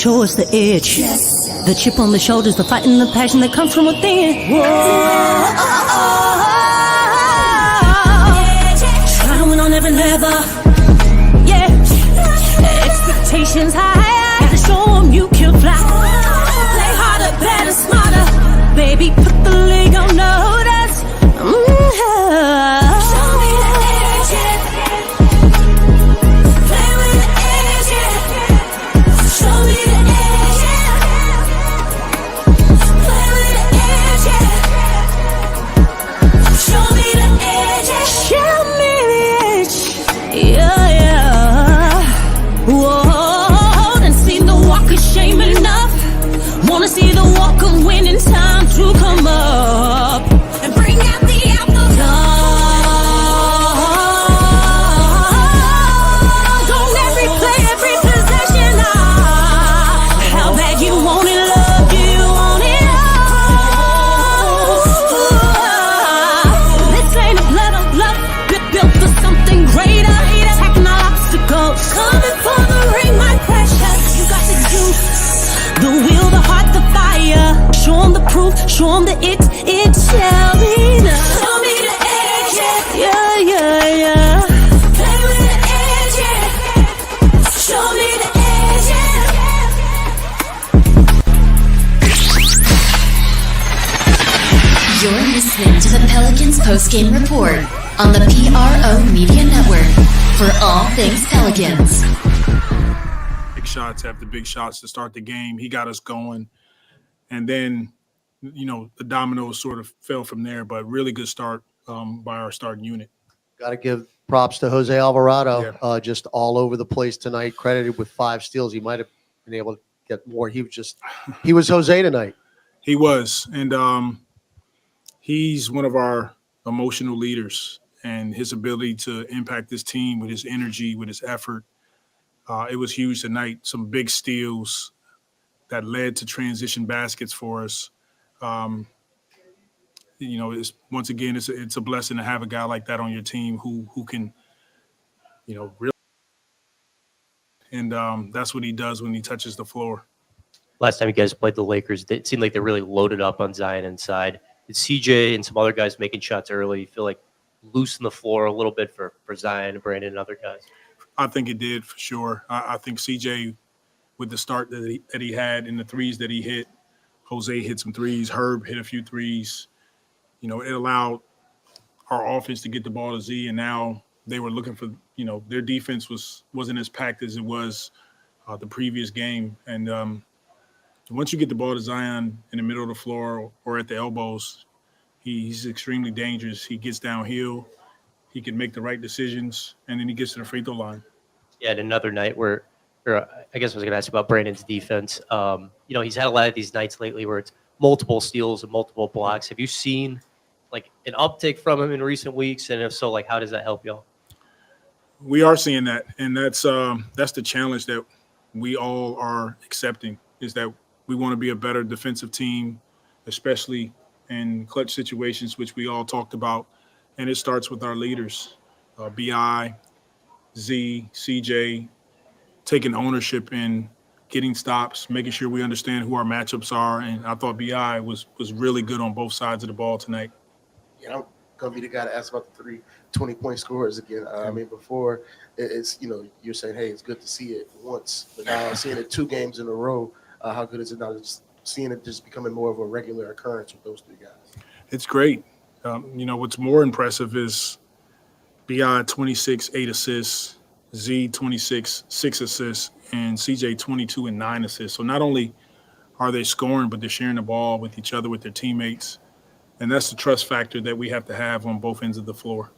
show us the edge. Yes. The chip on the shoulders, the fight and the passion that comes from within. Whoa. Try to win on every level. Yeah. Expectations high. Gotta show them you can fly. Play harder, better, smarter. Baby, put the league on notice. Show me the edge, play with the edge, show me the edge, play with the edge, show me the edge, show me the edge, yeah. Whoa, done seen the walk of shame enough. Wanna see the walk of winning, time to come up and bring out the apple. Don't every play, every possession. How bad you want it, love you want it all. This ain't a blood of love, built for something greater. Attacking all obstacles, coming for the ring, my precious. You got the juice, the will, the heart, the fire. Show 'em the proof, show 'em the it shall be done. Show me the edge, yeah, yeah, yeah. Play with the edge, yeah. Show me the edge, yeah. You're listening to the Pelicans Postgame Report on the PRO Media Network for all things Pelicans. Big shots after big shots to start the game. He got us going. And then, the dominoes sort of fell from there, but really good start by our starting unit. Got to give props to Jose Alvarado, Yeah. just all over the place tonight, credited with 5 steals. He might have been able to get more. He was Jose tonight. He was, and he's one of our emotional leaders, and his ability to impact this team with his energy, with his effort. It was huge tonight. Some big steals that led to transition baskets for us. It's once again, it's a blessing to have a guy like that on your team who can, really. And that's what he does when he touches the floor. Last time you guys played the Lakers, it seemed like they really loaded up on Zion inside. Did CJ and some other guys making shots early, you feel like loosen the floor a little bit for Zion and Brandon and other guys? I think it did for sure. I think CJ, with the start that he had and the threes that he hit, Jose hit some threes, Herb hit a few threes. It allowed our offense to get the ball to Z, and now they were looking for, their defense wasn't as packed as it was the previous game. And once you get the ball to Zion in the middle of the floor or at the elbows, he's extremely dangerous. He gets downhill. He can make the right decisions, and then he gets to the free throw line. Yeah, and another night where I guess I was going to ask about Brandon's defense. He's had a lot of these nights lately where it's multiple steals and multiple blocks. Have you seen like an uptick from him in recent weeks? And if so, like, how does that help y'all? We are seeing that, and that's the challenge that we all are accepting, is that we want to be a better defensive team, especially in clutch situations, which we all talked about. And it starts with our leaders, BI, Z, CJ, taking ownership in getting stops, making sure we understand who our matchups are. And I thought BI was really good on both sides of the ball tonight. Yeah, I'm going to be the guy to ask about the 3 20-point scorers again. Before it's, you're saying, hey, it's good to see it once. But now I'm seeing it 2 games in a row. How good is it now? Just seeing it just becoming more of a regular occurrence with those 3 guys. It's great. What's more impressive is BI 26, 8 assists, Z 26, 6 assists, and CJ 22 and 9 assists. So not only are they scoring, but they're sharing the ball with each other, with their teammates. And that's the trust factor that we have to have on both ends of the floor.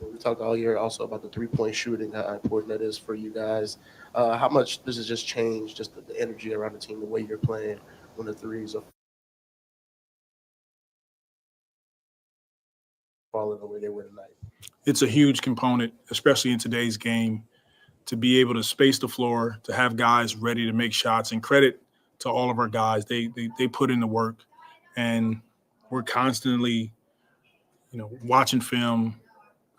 We talked all year also about the 3-point shooting, how important that is for you guys. How much does it just change, just the energy around the team, the way you're playing when the threes are falling the way they were tonight? It's a huge component, especially in today's game, to be able to space the floor, to have guys ready to make shots. And credit to all of our guys. They put in the work, and we're constantly, watching film.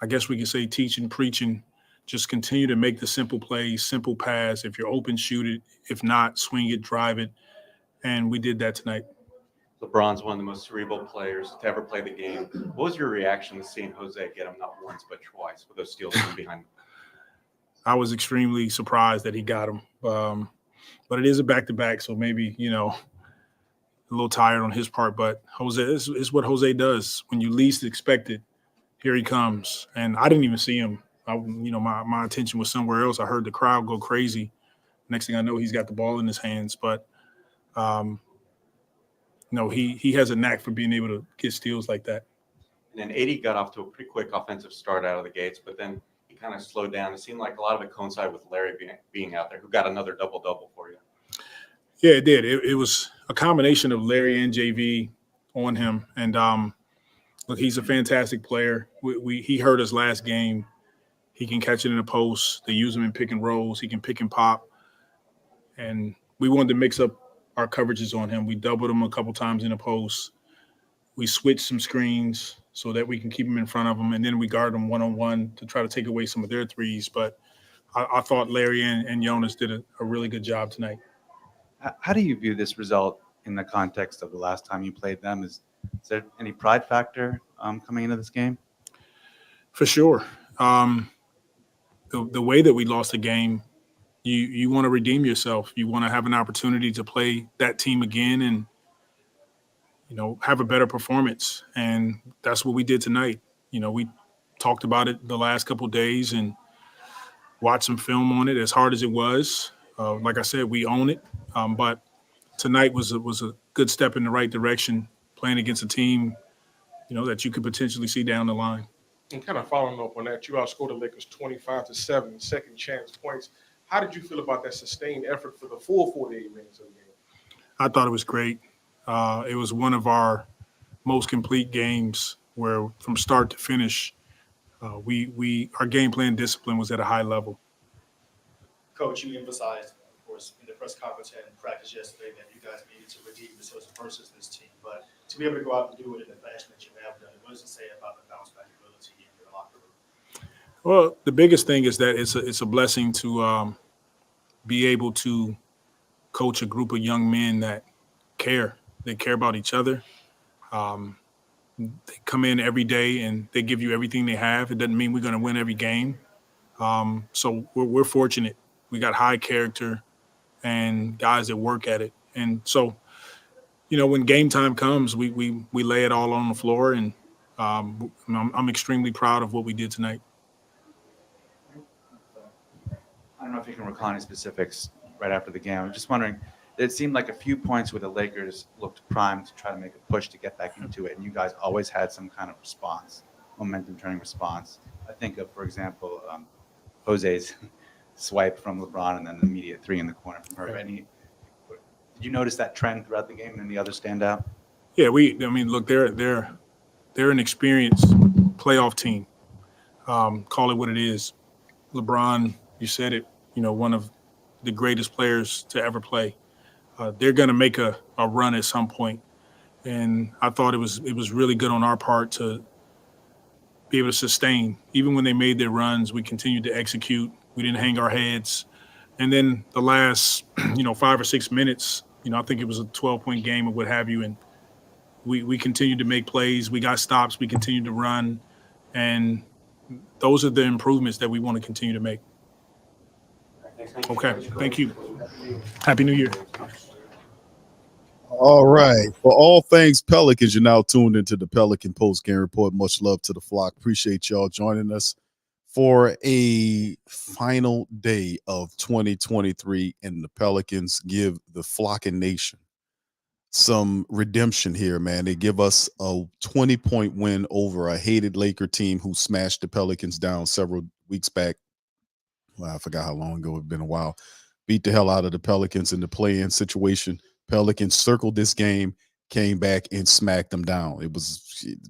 I guess we could say teaching, preaching just continue to make the simple plays, simple pass. If you're open, shoot it. If not, swing it, drive it. And we did that tonight. LeBron's one of the most cerebral players to ever play the game. What was your reaction to seeing Jose get him not once but twice with those steals from behind him? I was extremely surprised that he got him. But it is a back-to-back, so maybe, a little tired on his part. But Jose, this is what Jose does. When you least expect it, here he comes. And I didn't even see him. My attention was somewhere else. I heard the crowd go crazy. Next thing I know, he's got the ball in his hands. But, he has a knack for being able to get steals like that. And then 80 got off to a pretty quick offensive start out of the gates, but then he kind of slowed down. It seemed like a lot of it coincided with Larry being out there, who got another double-double for you. Yeah, it did. It was a combination of Larry and JV on him. And, look, he's a fantastic player. He hurt us last game. He can catch it in the post. They use him in pick and rolls. He can pick and pop. And we wanted to mix up our coverages on him. We doubled him a couple times in the post. We switched some screens so that we can keep him in front of him. And then we guard him one-on-one to try to take away some of their threes. But I thought Larry and Jonas did a really good job tonight. How do you view this result in the context of the last time you played them? Is there any pride factor coming into this game? For sure. The way that we lost the game, you want to redeem yourself. You want to have an opportunity to play that team again and, have a better performance. And that's what we did tonight. We talked about it the last couple of days and watched some film on it, as hard as it was. Like I said, we own it. But tonight was a good step in the right direction, playing against a team, that you could potentially see down the line. And kind of following up on that, you outscored the Lakers 25-7, second chance points. How did you feel about that sustained effort for the full 48 minutes of the game? I thought it was great. It was one of our most complete games where from start to finish, our game plan discipline was at a high level. Coach, you emphasized, of course, in the press conference and practice yesterday that you guys needed to redeem yourselves versus this team. But to be able to go out and do it in the fashion that you have done, what does it say about the bounce back ability in your locker room? Well, the biggest thing is that it's a blessing to be able to coach a group of young men that care. They care about each other. They come in every day and they give you everything they have. It doesn't mean we're going to win every game. So we're fortunate. We got high character and guys that work at it. And so, when game time comes, we lay it all on the floor. And I'm extremely proud of what we did tonight. I don't know if you can recall any specifics right after the game. I'm just wondering, it seemed like a few points where the Lakers looked primed to try to make a push to get back into it, and you guys always had some kind of response, momentum-turning response. I think of, for example, Jose's swipe from LeBron and then the immediate three in the corner from her. Did you notice that trend throughout the game and any others stand out? Yeah, look, they're an experienced playoff team. Call it what it is. LeBron, you said it, one of the greatest players to ever play. They're going to make a run at some point. And I thought it was really good on our part to be able to sustain. Even when they made their runs, we continued to execute. We didn't hang our heads. And then the last, 5 or 6 minutes, I think it was a 12-point game or what have you. And we continued to make plays. We got stops. We continued to run. And those are the improvements that we want to continue to make. Okay, thank you. Happy New Year. All right. For all things Pelicans, you're now tuned into the Pelican Postgame Report. Much love to the flock. Appreciate y'all joining us for a final day of 2023, and the Pelicans give the flocking nation some redemption here, man. They give us a 20-point win over a hated Laker team who smashed the Pelicans down several weeks back. Well, I forgot how long ago. It's been a while. Beat the hell out of the Pelicans in the play-in situation. Pelicans circled this game, came back and smacked them down.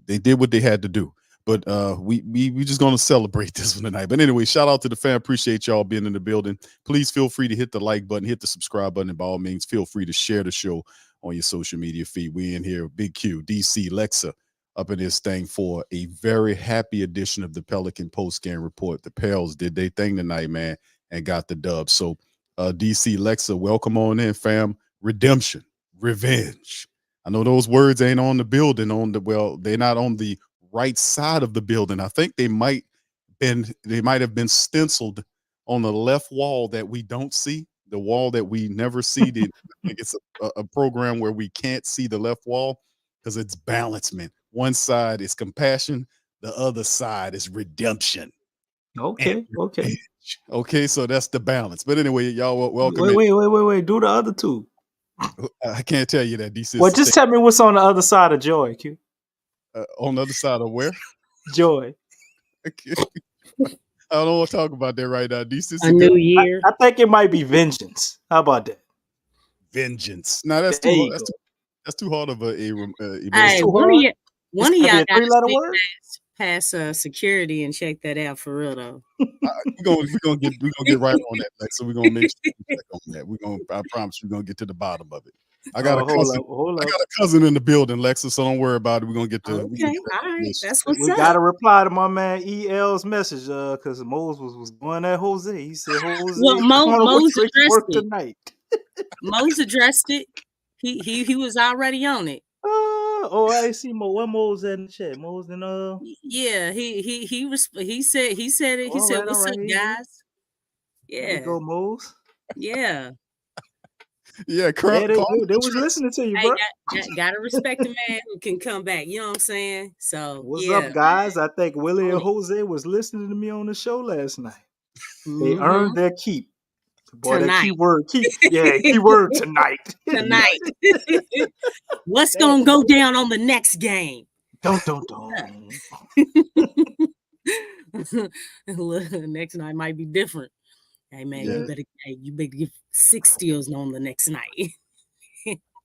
They did what they had to do. But we just going to celebrate this one tonight. But anyway, shout out to the fan. Appreciate y'all being in the building. Please feel free to hit the like button, hit the subscribe button, and by all means, feel free to share the show on your social media feed. We in here, Big Q, DC, Lexxah, up in this thing for a very happy edition of the Pelican Postgame Report. The Pels did their thing tonight, man, and got the dub. So, DC Lexxah, welcome on in, fam. Redemption, revenge. I know those words ain't on the building. They're not on the right side of the building. I think they might have been stenciled on the left wall that we don't see, the wall that we never see. I think it's a program where we can't see the left wall because it's balancement. One side is compassion, the other side is redemption. Okay. Okay, so that's the balance. But anyway, y'all welcome. Wait. Do the other two. I can't tell you that. DC. Well, just tell me what's on the other side of joy, Q. On the other side of where? Joy. I don't want to talk about that right now. DC. A new year. I think it might be vengeance. How about that? Vengeance. Now that's There too. you That's too hard of a. Hey, too one hard? of It's y'all gotta be a got to three-letter sneak word? past security and check that out for real though. We're gonna get right on that. Like, so we're gonna make sure we check on that. I promise we're gonna get to the bottom of it. I got a cousin. Hold I up. got a cousin in the building, Lexxah. So don't worry about it. We're gonna get to. Okay, all right, that's what's We up. got to reply to my man EL's message, because Moses was going at Jose. He said Jose Well, Mose tricky addressed work it. tonight. Mose addressed it. He was already on it. I see Mo. What Mo's in the chat? Mo's in Yeah, he said it. He said, all right, "What's up, guys?" There you Yeah, go, Mo's. yeah. Yeah, Yeah, they was listening to you, Hey, bro. gotta respect a man who can come back. You know what I'm saying? So What's yeah. up, guys? I think Willie and On it. Jose was listening to me on the show last night. They Mhm. earned their keep. Boy, that Tonight. keyword, keyword tonight. Tonight. What's gonna go down on the next game? Don't. Look, next night might be different. Hey man, you better get 6 steals on the next night.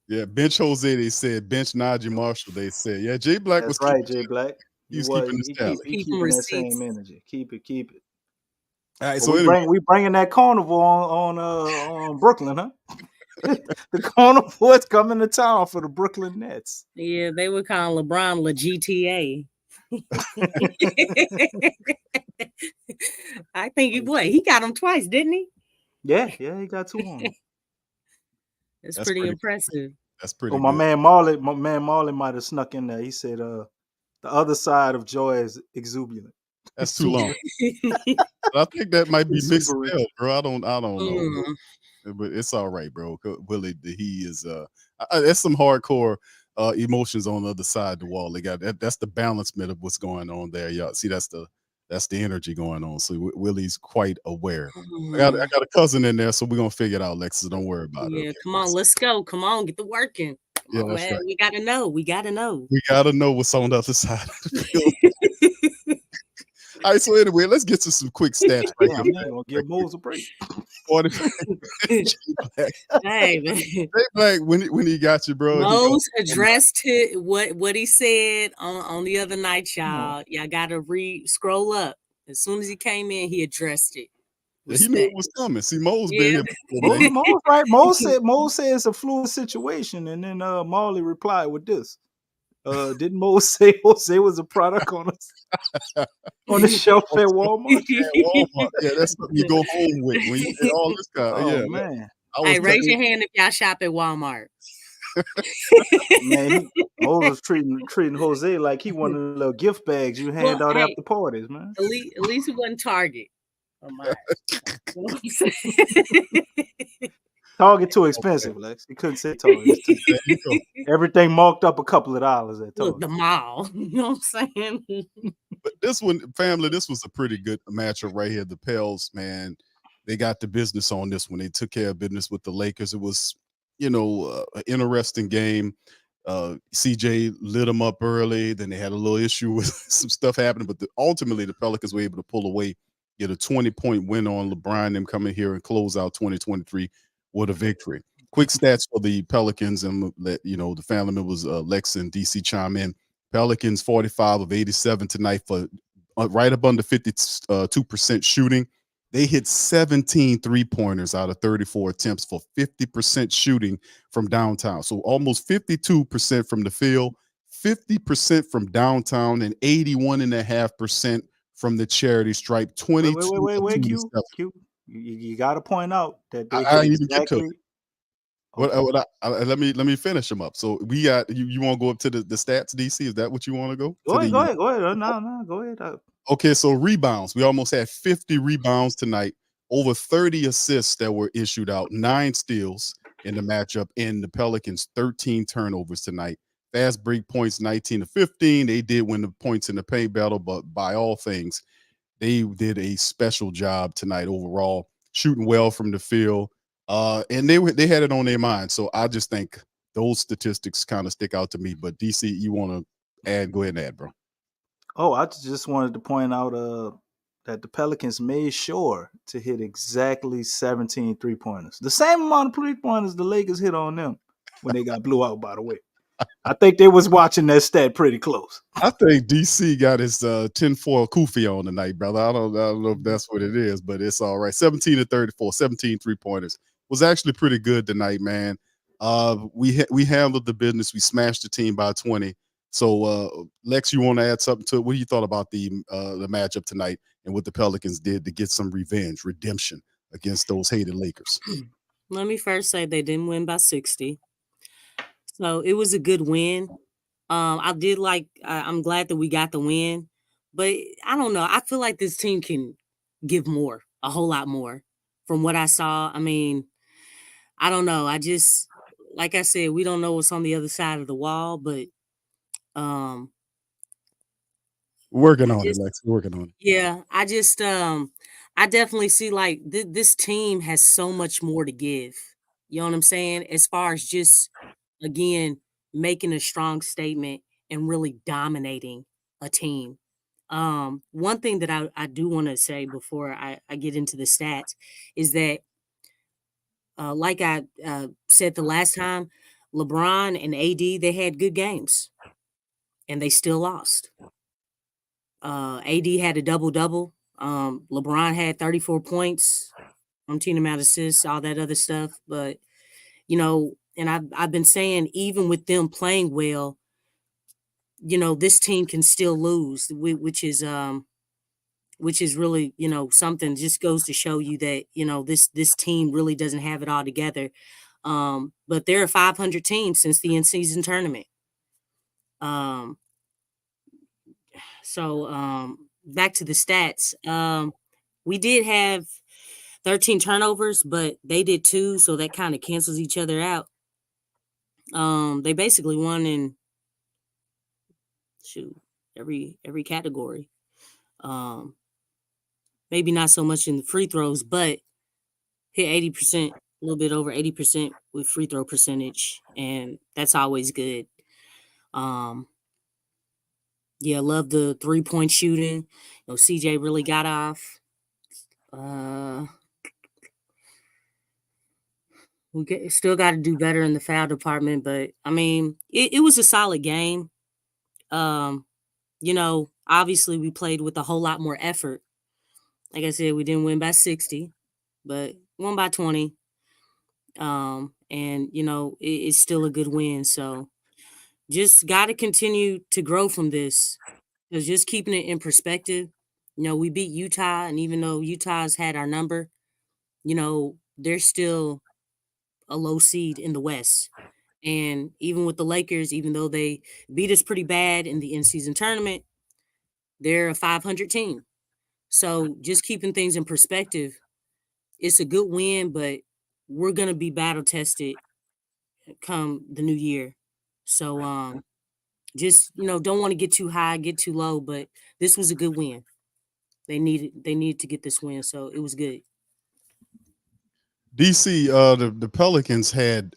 Yeah, bench Jose. They said bench Najee Marshall. They said Jay Black That's was right, Jay Black. He's keeping his tally. He keeping that same energy. Keep it. All right, But so anyway, we bringing that carnival on Brooklyn, huh? The carnival is coming to town for the Brooklyn Nets. Yeah, they would call LeBron La GTA. I think he got him twice, didn't he? Yeah, he got 2 on him. That's pretty impressive. That's pretty. My man Marley might have snuck in there. He said, "The other side of joy is exuberant." That's too long. I think that might be mixed spell, bro. I don't know, but it's all right, bro. Willie, he is. There's some hardcore emotions on the other side of the wall. They got that's the balancement of what's going on there, y'all. See, that's the energy going on. So Willie's quite aware. I got a cousin in there, so we're gonna figure it out, Lexxah. Don't worry about it. Yeah, Okay? come on, let's go. Come on, get the work in. Yeah, that's right. We gotta know. We gotta know what's on the other side of the field. All right, so anyway, let's get to some quick stats. Right here. Man, gonna give Mose a break. Jay Black, when he got you, bro. Mose addressed what he said on the other night, y'all. Y'all gotta scroll up. As soon as he came in, he addressed it. Yeah, he knew it was coming. See, Mose been here before. Mose, right? Mose said it's a fluid situation, and then Marley replied with this. Didn't Mose say Jose was a product on the shelf at Walmart? Yeah, that's something you go home with when you get all this kind. Oh man! Hey, raise your hand if y'all shop at Walmart. Man, Mose was treating Jose like he one of the little gift bags you hand out after parties, man. At least it wasn't Target. Target too expensive, Lex. You couldn't say Target. Everything marked up a couple of dollars at Target. Look, the mall. You know what I'm saying? But this one, family, this was a pretty good matchup right here. The Pels, man, they got the business on this one. They took care of business with the Lakers. It was, an interesting game. CJ lit them up early. Then they had a little issue with some stuff happening. But ultimately, the Pelicans were able to pull away, get a 20-point win on LeBron, them coming here and close out 2023 with a victory. Quick stats for the Pelicans, and the family members Lexxah and DC chime in. Pelicans 45 of 87 tonight for right up under 52% shooting. They hit 17 3-pointers out of 34 attempts for 50% shooting from downtown. So almost 52% from the field, 50% from downtown, and 81.5% from the charity stripe. 22 of Wait, 27. Q. You got to point out that they I hit even get to it. exactly. Let me finish them up. So we got you want to go up to the stats, DC? Is that what you want to go? Go ahead. No, go ahead. Okay, so rebounds. We almost had 50 rebounds tonight, over 30 assists that were issued out, 9 steals in the matchup, and the Pelicans 13 turnovers tonight. Fast break points 19 to 15. They did win the points in the paint battle, but by all things, they did a special job tonight overall, shooting well from the field. And they had it on their mind. So I just think those statistics kind of stick out to me. But DC, you want to add? Go ahead and add, bro. Oh, I just wanted to point out that the Pelicans made sure to hit exactly 17 3-pointers. The same amount of 3-pointers the Lakers hit on them when they got blew out, by the way. I think they was watching that stat pretty close. I think DC got his tinfoil kufi on tonight, brother. I don't know if that's what it is, but it's all right. 17 to 34, 17 3-pointers. Was actually pretty good tonight, man. We handled the business. We smashed the team by 20. So, Lex, you want to add something to it? What do you thought about the matchup tonight and what the Pelicans did to get some revenge, redemption against those hated Lakers? Let me first say they didn't win by 60. So it was a good win. I did like, I'm glad that we got the win, but I don't know. I feel like this team can give more, a whole lot more from what I saw. I mean, I don't know. Like I said, we don't know what's on the other side of the wall, but Working on it, Lex. Working on it. yeah, I definitely see like this team has so much more to give. You know what I'm saying? As far as just again making a strong statement and really dominating a team. One thing that I do want to say before I get into the stats is that like I said the last time, LeBron and AD they had good games and they still lost. AD had a double-double. LeBron had 34 points, umpteen amount of assists, all that other stuff. But, you know, and I've been saying even with them playing well, you know, this team can still lose, which is really, you know, something just goes to show you that, you know, this team really doesn't have it all together. But they're a 500 team since the in-season tournament. So back to the stats. We did have 13 turnovers, but they did 2, so that kind of cancels each other out. They basically won in every category. Maybe not so much in the free throws, but hit 80%, a little bit over 80% with free throw percentage, and that's always good. Yeah, love the 3-point shooting. You know, CJ really got off. Still got to do better in the foul department, but I mean, it was a solid game. You know, obviously we played with a whole lot more effort. Like I said, we didn't win by 60, but won by 20. And you know, it's still a good win. So just got to continue to grow from this. Because just keeping it in perspective, you know, we beat Utah, and even though Utah's had our number, you know, they're still a low seed in the West. And even with the Lakers, even though they beat us pretty bad in the in-season tournament, they're a 500 team. So just keeping things in perspective, it's a good win, but we're going to be battle tested come the new year. So just, you know, don't want to get too high, get too low, but this was a good win. They needed to get this win, so it was good. DC, the Pelicans had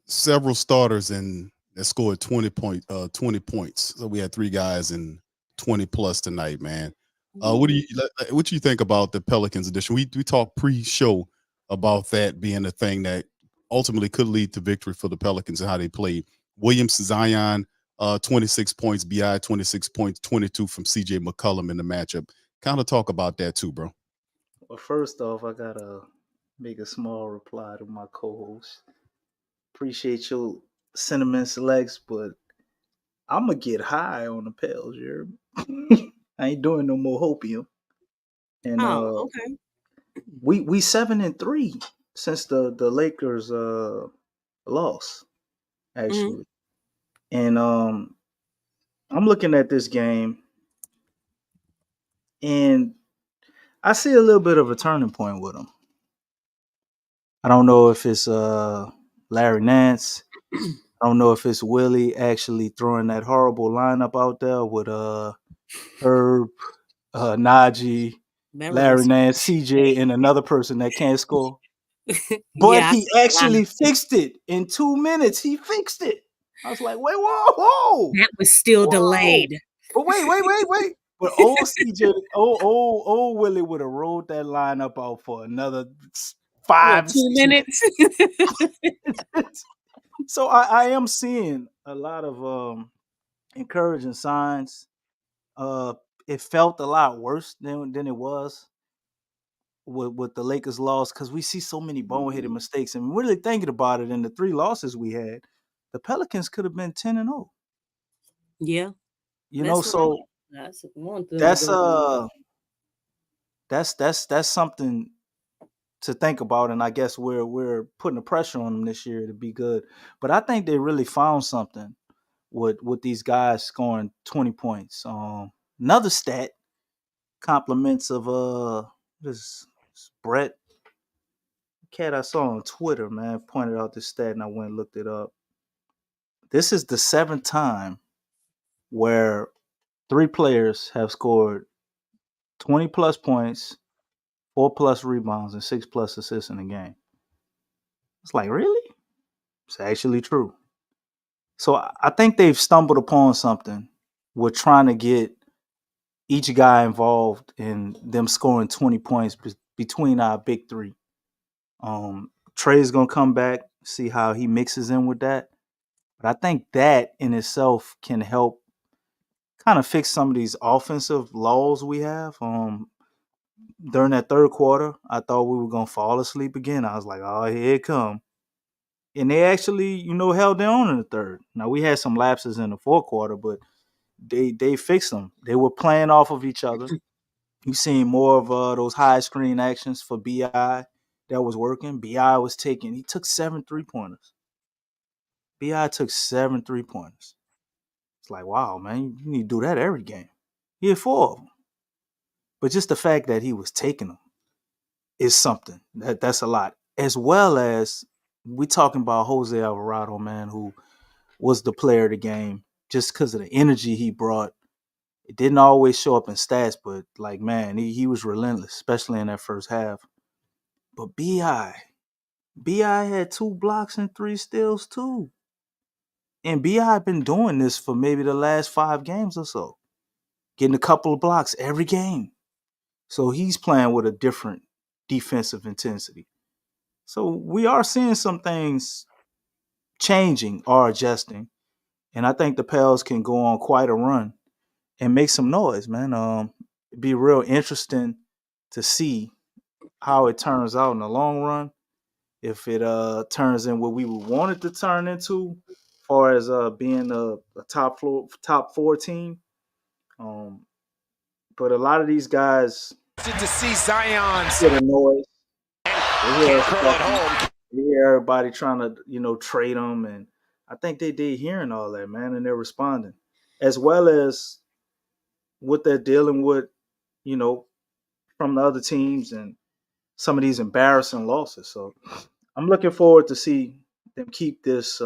several starters that scored 20 points. So we had 3 guys in 20 plus tonight, man. What do you think about the Pelicans edition? We talked pre-show about that being a thing that ultimately could lead to victory for the Pelicans and how they played. Williams, Zion, 26 points, BI 26 points, 22 from CJ McCollum in the matchup. Kind of talk about that too, bro. Well, first off, I gotta make a small reply to my co-host. Appreciate your sentiments, Lex, but I'm gonna get high on the Pels. You hear me? I ain't doing no more hopium. And Oh, okay. we 7-3 since the Lakers loss Mhm. actually. And I'm looking at this game and I see a little bit of a turning point with them. I don't know if it's Larry Nance. I don't know if it's Willie actually throwing that horrible lineup out there with Herb, Najee, Remember Larry this? Nance, CJ, and another person that can't score. But Yeah, I he see the actually lineup too. fixed it in 2 minutes. He fixed it. I was like, wait, whoa, That was still whoa. delayed. But wait. But old CJ, old Willie would have rolled that lineup out for another What, 5, 2 6 minutes? minutes. So I am seeing a lot of encouraging signs. Uh, it felt a lot worse than it was with the Lakers loss because we see so many boneheaded mistakes. And really thinking about it, in the 3 losses we had, the Pelicans could have been 10-0. Yeah, You know, that's what I so want them to that's go. that's something to think about. And I guess we're putting the pressure on them this year to be good. But I think they really found something with these guys scoring 20 points. Another stat, compliments of this Brett cat I saw on Twitter, man, pointed out this stat and I went and looked it up. This is the 7th time where 3 players have scored 20 plus points, 4 plus rebounds, and 6 plus assists in a game. It's like, really? It's actually true. So I think they've stumbled upon something. We're trying to get each guy involved in them scoring 20 points between our big 3. Trey's gonna come back, see how he mixes in with that. But I think that in itself can help kind of fix some of these offensive laws we have. During that 3rd quarter, I thought we were gonna fall asleep again. I was like, oh, here it come. And they actually, held their own in the 3rd. Now we had some lapses in the 4th quarter, but they fixed them. They were playing off of each other. You seen more of those high screen actions for BI that was working. He took 7 3-pointers. BI took 7 3-pointers. It's like, wow, man, you need to do that every game. He had 4 of them. But just the fact that he was taking them is something. That's a lot. As well as we talking about Jose Alvarado, man, who was the player of the game just because of the energy he brought. It didn't always show up in stats, but like, man, he was relentless, especially in that first half. But BI had 2 blocks and 3 steals too. And BI been doing this for maybe the last 5 games or so, getting a couple of blocks every game. So he's playing with a different defensive intensity. So we are seeing some things changing or adjusting. And I think the Pels can go on quite a run and make some noise, man. It'd be real interesting to see how it turns out in the long run. If it turns in what we would want it to turn into, as far as being a top 4 team. But a lot of these guys To see Zion get a noise. can't curl it home. You hear everybody trying to, trade them, and I think they hearing all that, man, and they're responding, as well as what they're dealing with, from the other teams and some of these embarrassing losses. So I'm looking forward to see them keep this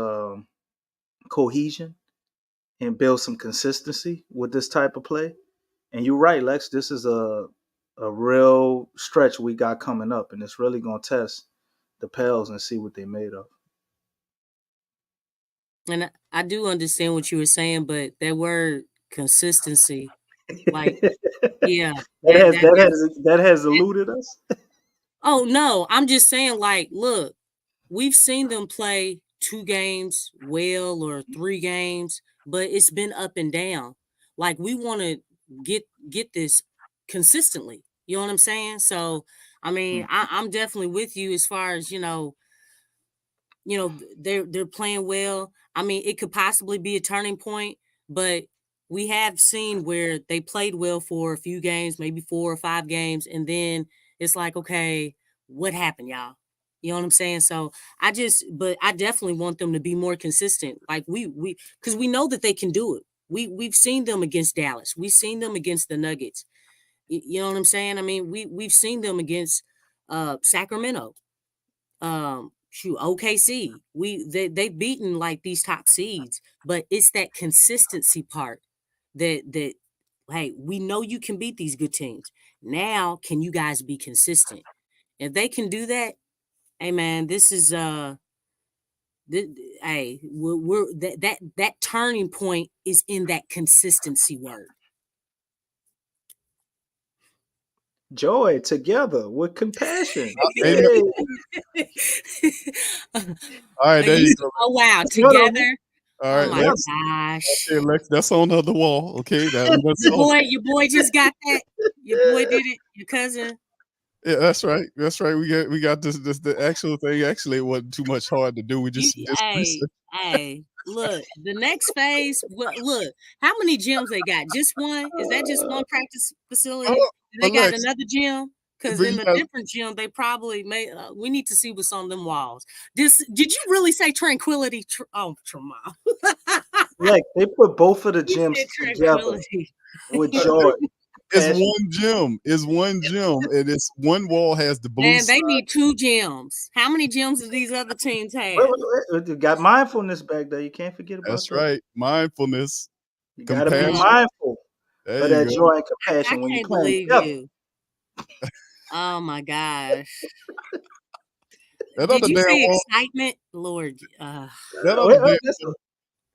cohesion and build some consistency with this type of play. And you're right, Lex. This is a real stretch we got coming up, and it's really gonna test the Pels and see what they made of. And I do understand what you were saying, but that word consistency, like, yeah, that has eluded us. Oh no, I'm just saying, like, look, we've seen them play 2 games well or 3 games, but it's been up and down. Like, we want to get this consistently. You know what I'm saying? So, I mean, I'm definitely with you as far as they're playing well. I mean, it could possibly be a turning point, but we have seen where they played well for a few games, maybe 4 or 5 games, and then it's like, okay, what happened, y'all? You know what I'm saying? So but I definitely want them to be more consistent. Like because we know that they can do it. We've seen them against Dallas. We've seen them against the Nuggets. You know what I'm saying? I mean, we've seen them against Sacramento. OKC. They've beaten like these top seeds, but it's that consistency part that hey, we know you can beat these good teams. Now, can you guys be consistent? If they can do that, hey man, this is hey, we're that turning point is in that consistency word. Joy together with compassion. Amen. Hey. All right, there you go. Oh wow, together. All right, oh my Lex. gosh. Okay, Lex, that's on the other wall. Okay, Your boy just got that. Your boy did it. Your cousin. Yeah, that's right. That's right. We got this the actual thing. Actually, it wasn't too much hard to do. We just Hey, look, the next phase. Look, how many gyms they got? Just one? Is that just one practice facility? Do they got another gym? Because in a different gym, they probably may. We need to see what's on them walls. Did you really say tranquility? Tremont. Like they put both of the gyms together with joy. It's one gym. It's one gym, and it's one wall has the blue. And they need 2 gyms. How many gyms do these other teams have? You got mindfulness back there. You can't forget about That's that. right. Mindfulness. You got to be mindful of that joy and compassion when you play together. You. Oh my gosh. That Did other you damn say wall, excitement, Lord?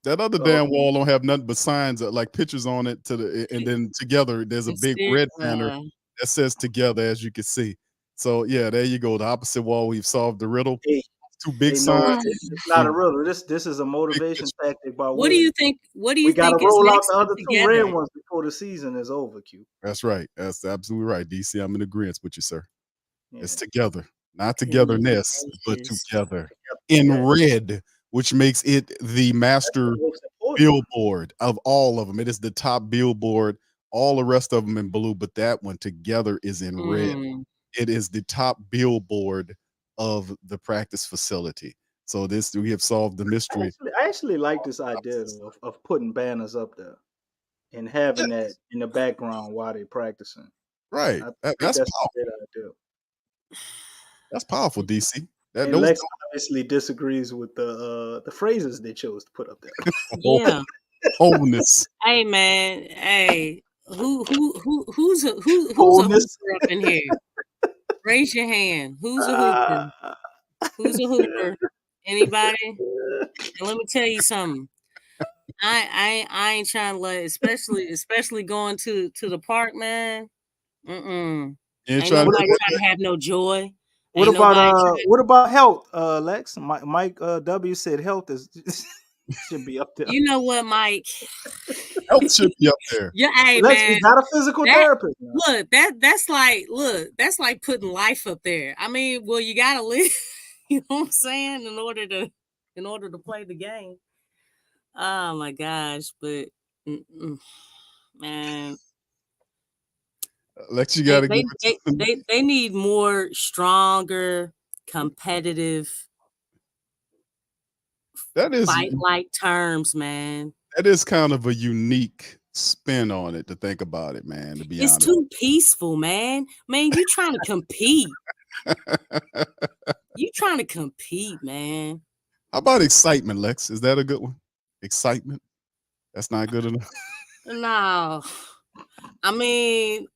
that other damn wall don't have nothing but signs like pictures on it and then together there's a big red banner that says together, as you can see. So yeah, there you go. The opposite wall, we've solved the riddle. 2 big signs. It's not a riddle. This is a motivation tactic by What do you think? What do you we think? We got to roll out the other together? 2 red ones before the season is over, Q. That's right. That's absolutely right, DC. I'm in agreement with you, sir. Yeah. It's together. Not togetherness, but together. In red, which makes it the master billboard of all of them. It is the top billboard, all the rest of them in blue, but that one together is in red. It is the top billboard of the practice facility. So we have solved the mystery. I actually like this idea of putting banners up there and having that in the background while they're practicing. Right. That's a good idea. That's powerful, DC. And Lex obviously disagrees with the phrases they chose to put up there. Yeah. Wholeness. Hey man. Hey. Who's a hooper up in here? Raise your hand. Who's a hooper? Who's a hooper? Anybody? And let me tell you something. I ain't trying to let, especially going to the park, man. Ain't nobody trying to have no joy. What about health, Lex? Mike W said health should be up there. You know what, Mike? Health should be up there. Yeah, hey Lex, man. he's not a physical therapist. Look, that's like putting life up there. I mean, well, you gotta live. You know what I'm saying? In order to play the game. Oh my gosh, but man. Lex, you gotta they need more stronger, competitive fight-like terms, man. That is kind of a unique spin on it to think about it, man. To be honest, it's too peaceful, man. Man, you trying to compete. You trying to compete, man. How about excitement, Lex? Is that a good one? Excitement? That's not good enough. No, I mean.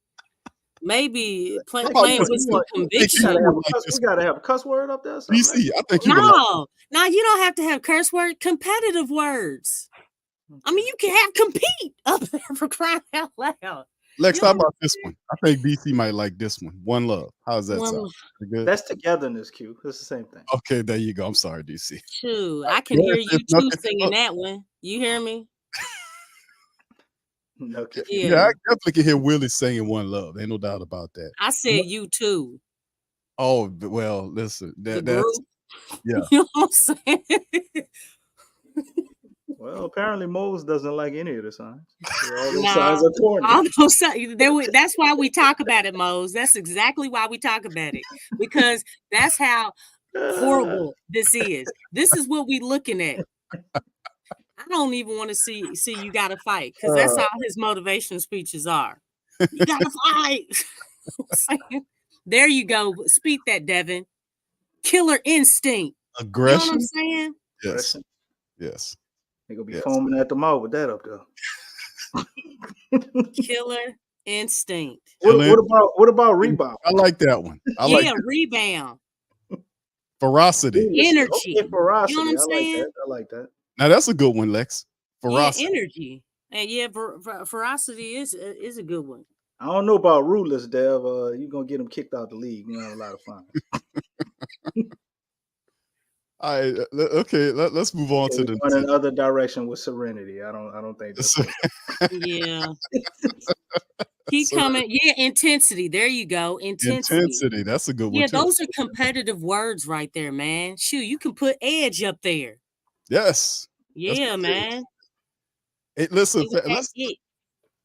Maybe playing with some conviction. We gotta have a cuss word up there. DC, I think no, you don't have to have curse word. Competitive words. I mean, you can have compete up there for crying out loud. Lex, how about this one? I think DC might like this one. One love. How's that sound? Good? That's togetherness, Q. It's the same thing. Okay, there you go. I'm sorry, DC. Shoot, I can hear you too singing that one. You hear me? Okay. Yeah, I definitely can hear Willie singing One Love. Ain't no doubt about that. I said you too. Oh, well, listen. That's yeah. You know what I'm saying? Well, apparently Mose doesn't like any of the signs. All those No, signs are corny. all those that's why we talk about it, Mose. That's exactly why we talk about it, because that's how horrible this is. This is what we looking at. I don't even want to see you got to fight, because that's all his motivational speeches are. You got to fight. There you go. Speak that, Devin. Killer instinct. You know what Aggression. I'm saying? Yes. Yes. They gonna be Yes. foaming at the mouth with that up there. Killer instinct. What about rebound? I like that one. I like that. Rebound. Ferocity. Energy. Okay, ferocity. You know what I'm saying? I like that. Now that's a good one, Lex. Ferocity. Yeah, energy. And ferocity is a good one. I don't know about ruthless, Dev. You're gonna get him kicked out the league. You're gonna have a lot of fun. All right. Okay. Let's move on to the going in another direction with serenity. I don't think that's Yeah. Keep coming. Yeah, intensity. There you go. Intensity. That's a good one. Yeah, too. those are competitive words right there, man. Shoot, you can put edge up there. Yes. Yeah, man. Listen,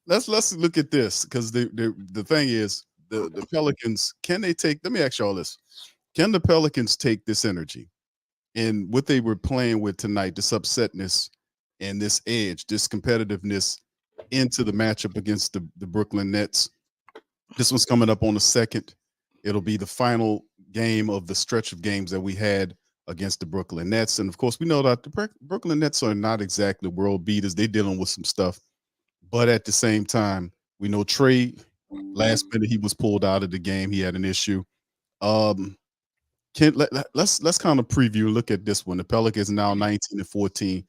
let's look at this, because the thing is, the Pelicans, can they take? Let me ask y'all this: can the Pelicans take this energy and what they were playing with tonight, this upsetness and this edge, this competitiveness, into the matchup against the Brooklyn Nets? This one's coming up on the 2nd. It'll be the final game of the stretch of games that we had against the Brooklyn Nets. And of course, we know that the Brooklyn Nets are not exactly world beaters. They're dealing with some stuff. But at the same time, we know Trey, last minute, he was pulled out of the game. He had an issue. Let's kind of preview, look at this one. The Pelicans now 19-14.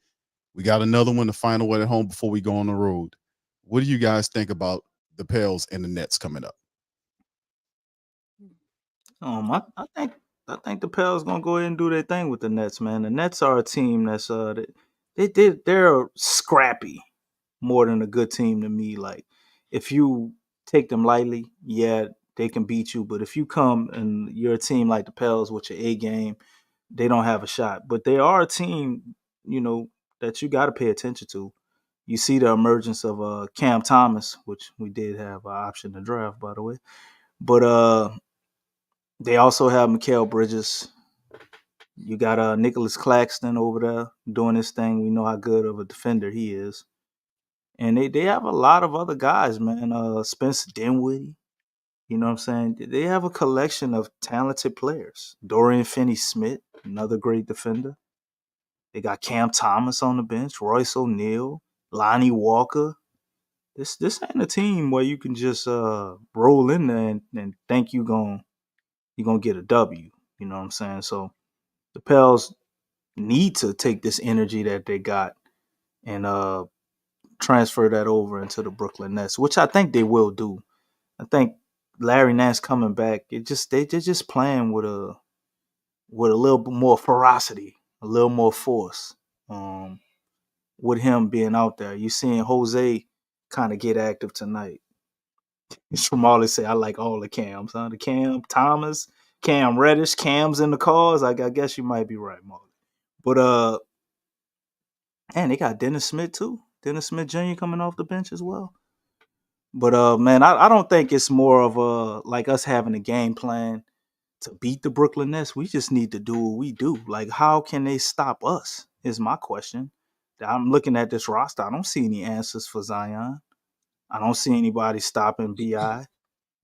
We got another one, the final one at home before we go on the road. What do you guys think about the Pels and the Nets coming up? I think the Pels gonna go ahead and do their thing with the Nets, man. The Nets are a team that's they're scrappy more than a good team to me. Like, if you take them lightly, yeah, they can beat you. But if you come and you're a team like the Pels with your A game, they don't have a shot. But they are a team, that you got to pay attention to. You see the emergence of Cam Thomas, which we did have an option to draft, by the way. But they also have Mikal Bridges. You got Nicholas Claxton over there doing his thing. We know how good of a defender he is. And they have a lot of other guys, man. Spencer Dinwiddie. You know what I'm saying? They have a collection of talented players. Dorian Finney-Smith, another great defender. They got Cam Thomas on the bench, Royce O'Neal, Lonnie Walker. This ain't a team where you can just roll in there and think you're gonna get a W. You know what I'm saying? So the Pels need to take this energy that they got and transfer that over into the Brooklyn Nets, which I think they will do. I think Larry Nance coming back, they're just playing with a little bit more ferocity, a little more force. With him being out there, you seeing Jose kind of get active tonight. Shramali say, I like all the Cams, huh? The Cam Thomas, Cam Reddish, Cam's in the cars. I guess you might be right, Molly. But man, they got Dennis Smith too. Dennis Smith Jr. coming off the bench as well. But man, I don't think it's more of like us having a game plan to beat the Brooklyn Nets. We just need to do what we do. Like, how can they stop us? Is my question. I'm looking at this roster. I don't see any answers for Zion. I don't see anybody stopping BI.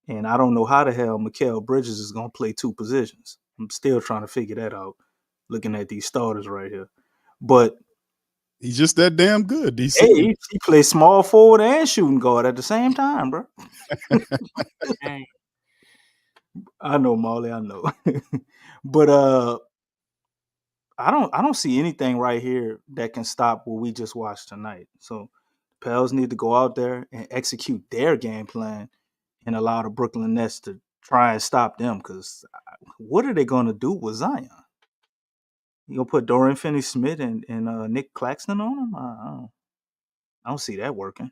And I don't know how the hell Mikal Bridges is going to play two positions. I'm still trying to figure that out, looking at these starters right here. But he's just that damn good. DC. Hey, he plays small forward and shooting guard at the same time, bro. I know, Molly, I know. But I don't see anything right here that can stop what we just watched tonight. So Pels need to go out there and execute their game plan and allow the Brooklyn Nets to try and stop them, because what are they going to do with Zion? You going to put Dorian Finney-Smith and Nick Claxton on him? I don't see that working.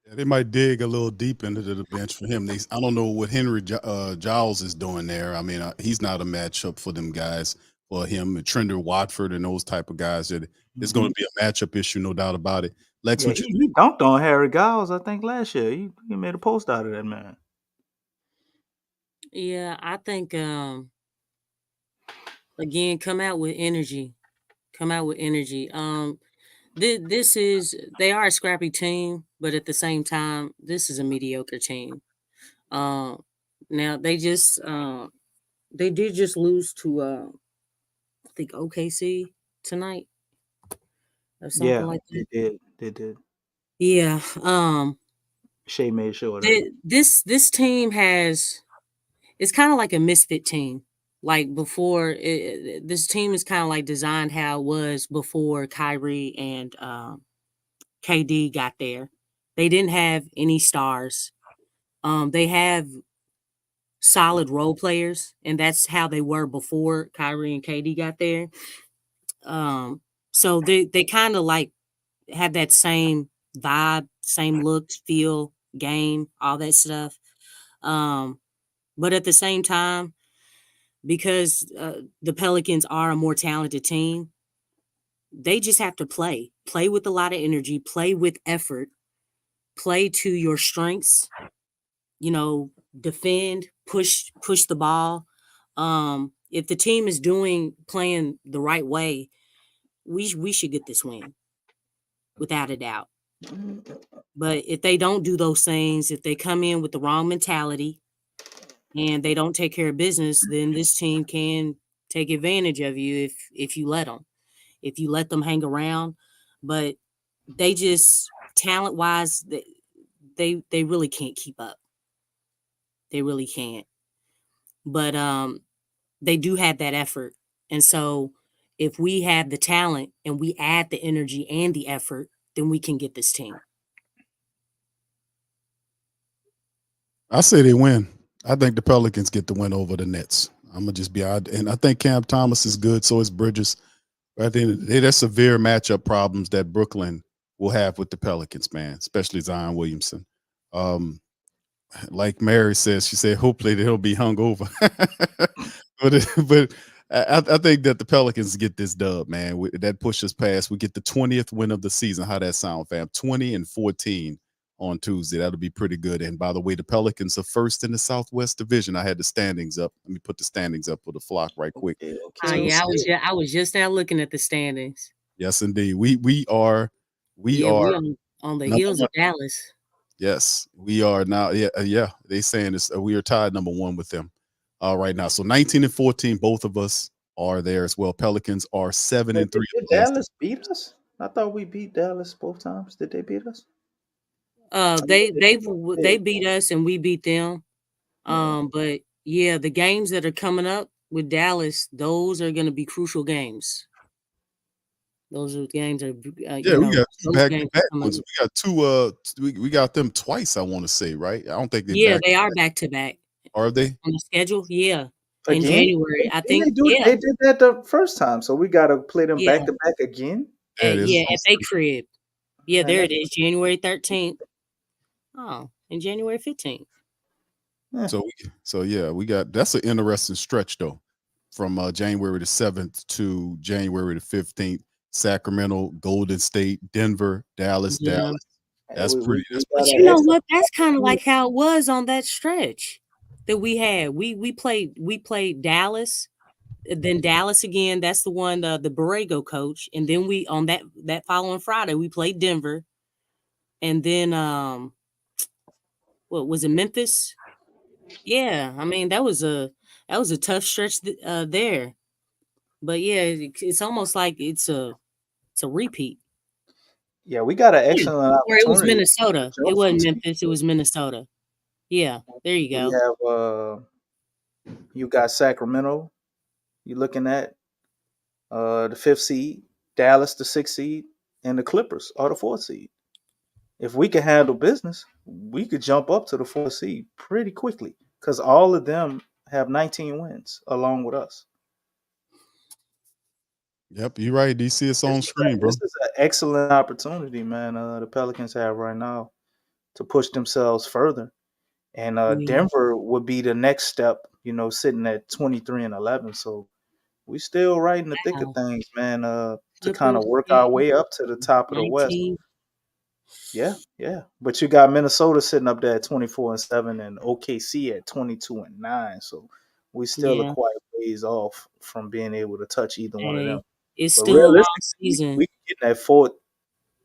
Yeah, they might dig a little deep into the bench for him. I don't know what Henry Giles is doing there. I mean, he's not a matchup for them guys. for him, and Trender Watford and those type of guys. That it's going to be a matchup issue, no doubt about it. Lex, Yeah, what you he dunked on Harry Giles, I think, last year. He made a post out of that man. Yeah, I think again, come out with energy. Come out with energy. This is they are a scrappy team, but at the same time, this is a mediocre team. Now they did just lose to I think OKC tonight or something Yeah, like they that. did. They did. Yeah. Shea made sure of that. This team has it's kind of like a misfit team. Like before, this team is kind of like designed how it was before Kyrie and KD got there. They didn't have any stars. They have solid role players, and that's how they were before Kyrie and KD got there. So they kind of like have that same vibe, same look, feel, game, all that stuff. But at the same time, because the Pelicans are a more talented team, they just have to play with a lot of energy, play with effort, play to your strengths, you know, defend, push the ball. If the team is playing the right way, we should get this win without a doubt. But if they don't do those things, if they come in with the wrong mentality and they don't take care of business, then this team can take advantage of you if you let them. If you let them hang around, but they just talent wise, they really can't keep up. They really can't. But they do have that effort. And so if we have the talent and we add the energy and the effort, then we can get this team. I say they win. I think the Pelicans get the win over the Nets. I'm gonna just be odd, and I think Cam Thomas is good. So is Bridges. But at the end of the day, there's severe matchup problems that Brooklyn will have with the Pelicans, man, especially Zion Williamson. Like Mary says, she said, hopefully they'll be hung over. but I think that the Pelicans get this dub, man. That pushes past. We get the 20th win of the season. How that sound, fam? 20-14 on Tuesday. That'll be pretty good. And by the way, the Pelicans are first in the Southwest Division. I had the standings up. Let me put the standings up for the flock right quick. Yeah, I was just now looking at the standings. Yes, indeed. We are We on the heels of Dallas. Yes, we are now. Yeah. They saying this. We are tied number one with them right now. So 19-14, both of us are there as well. Pelicans are 7-3. Did Dallas beat us? I thought we beat Dallas both times. Did they beat us? They beat us and we beat them. But yeah, the games that are coming up with Dallas, those are going to be crucial games. Those are games that We got back-to-back ones. We got two. We got them twice. I want to say, right? I don't think they are back to back. Are they on the schedule? Yeah, again? In January, I think. They did that the first time, so we got to play them back to back again. At their crib. Yeah, there it is, January 13th. Oh, and January 15th. So yeah, we got that's an interesting stretch though, from January the 7th to January the 15th. Sacramento, Golden State, Denver, Dallas. That's pretty. But you know what? That's kind of like how it was on that stretch that we had. We played Dallas, then Dallas again. That's the one the Borrego coach, and then we on that following Friday we played Denver, and then what was it, Memphis? Yeah, I mean that was a tough stretch there, but yeah, it's almost like it's a repeat. Yeah, we got an excellent opportunity. Or it was Minnesota. It wasn't Memphis. It was Minnesota. Yeah, there you go. We have you got Sacramento. You're looking at the 5th seed, Dallas the 6th seed, and the Clippers are the 4th seed. If we can handle business, we could jump up to the 4th seed pretty quickly because all of them have 19 wins along with us. Yep, you're right. DC, it's on screen, bro. This is an excellent opportunity, man. The Pelicans have right now to push themselves further, and Denver would be the next step. Sitting at 23-11. So We still right in the thick of Wow. things, man. To kind Clippers, of work yeah, our way up to the top of the West. 19. Yeah. But you got Minnesota sitting up there at 24-7 and OKC at 22-9. So we still are Yeah. quite ways off from being able to touch either one of them. Hey, it's But still a long realistically, season. we can get in that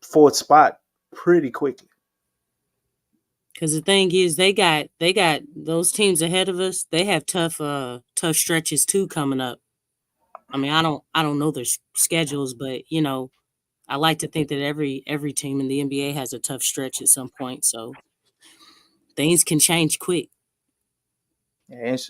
fourth spot pretty quickly. Because the thing is, they got those teams ahead of us. They have tough stretches too coming up. I mean, I don't know their schedules, but I like to think that every team in the NBA has a tough stretch at some point. So things can change quick.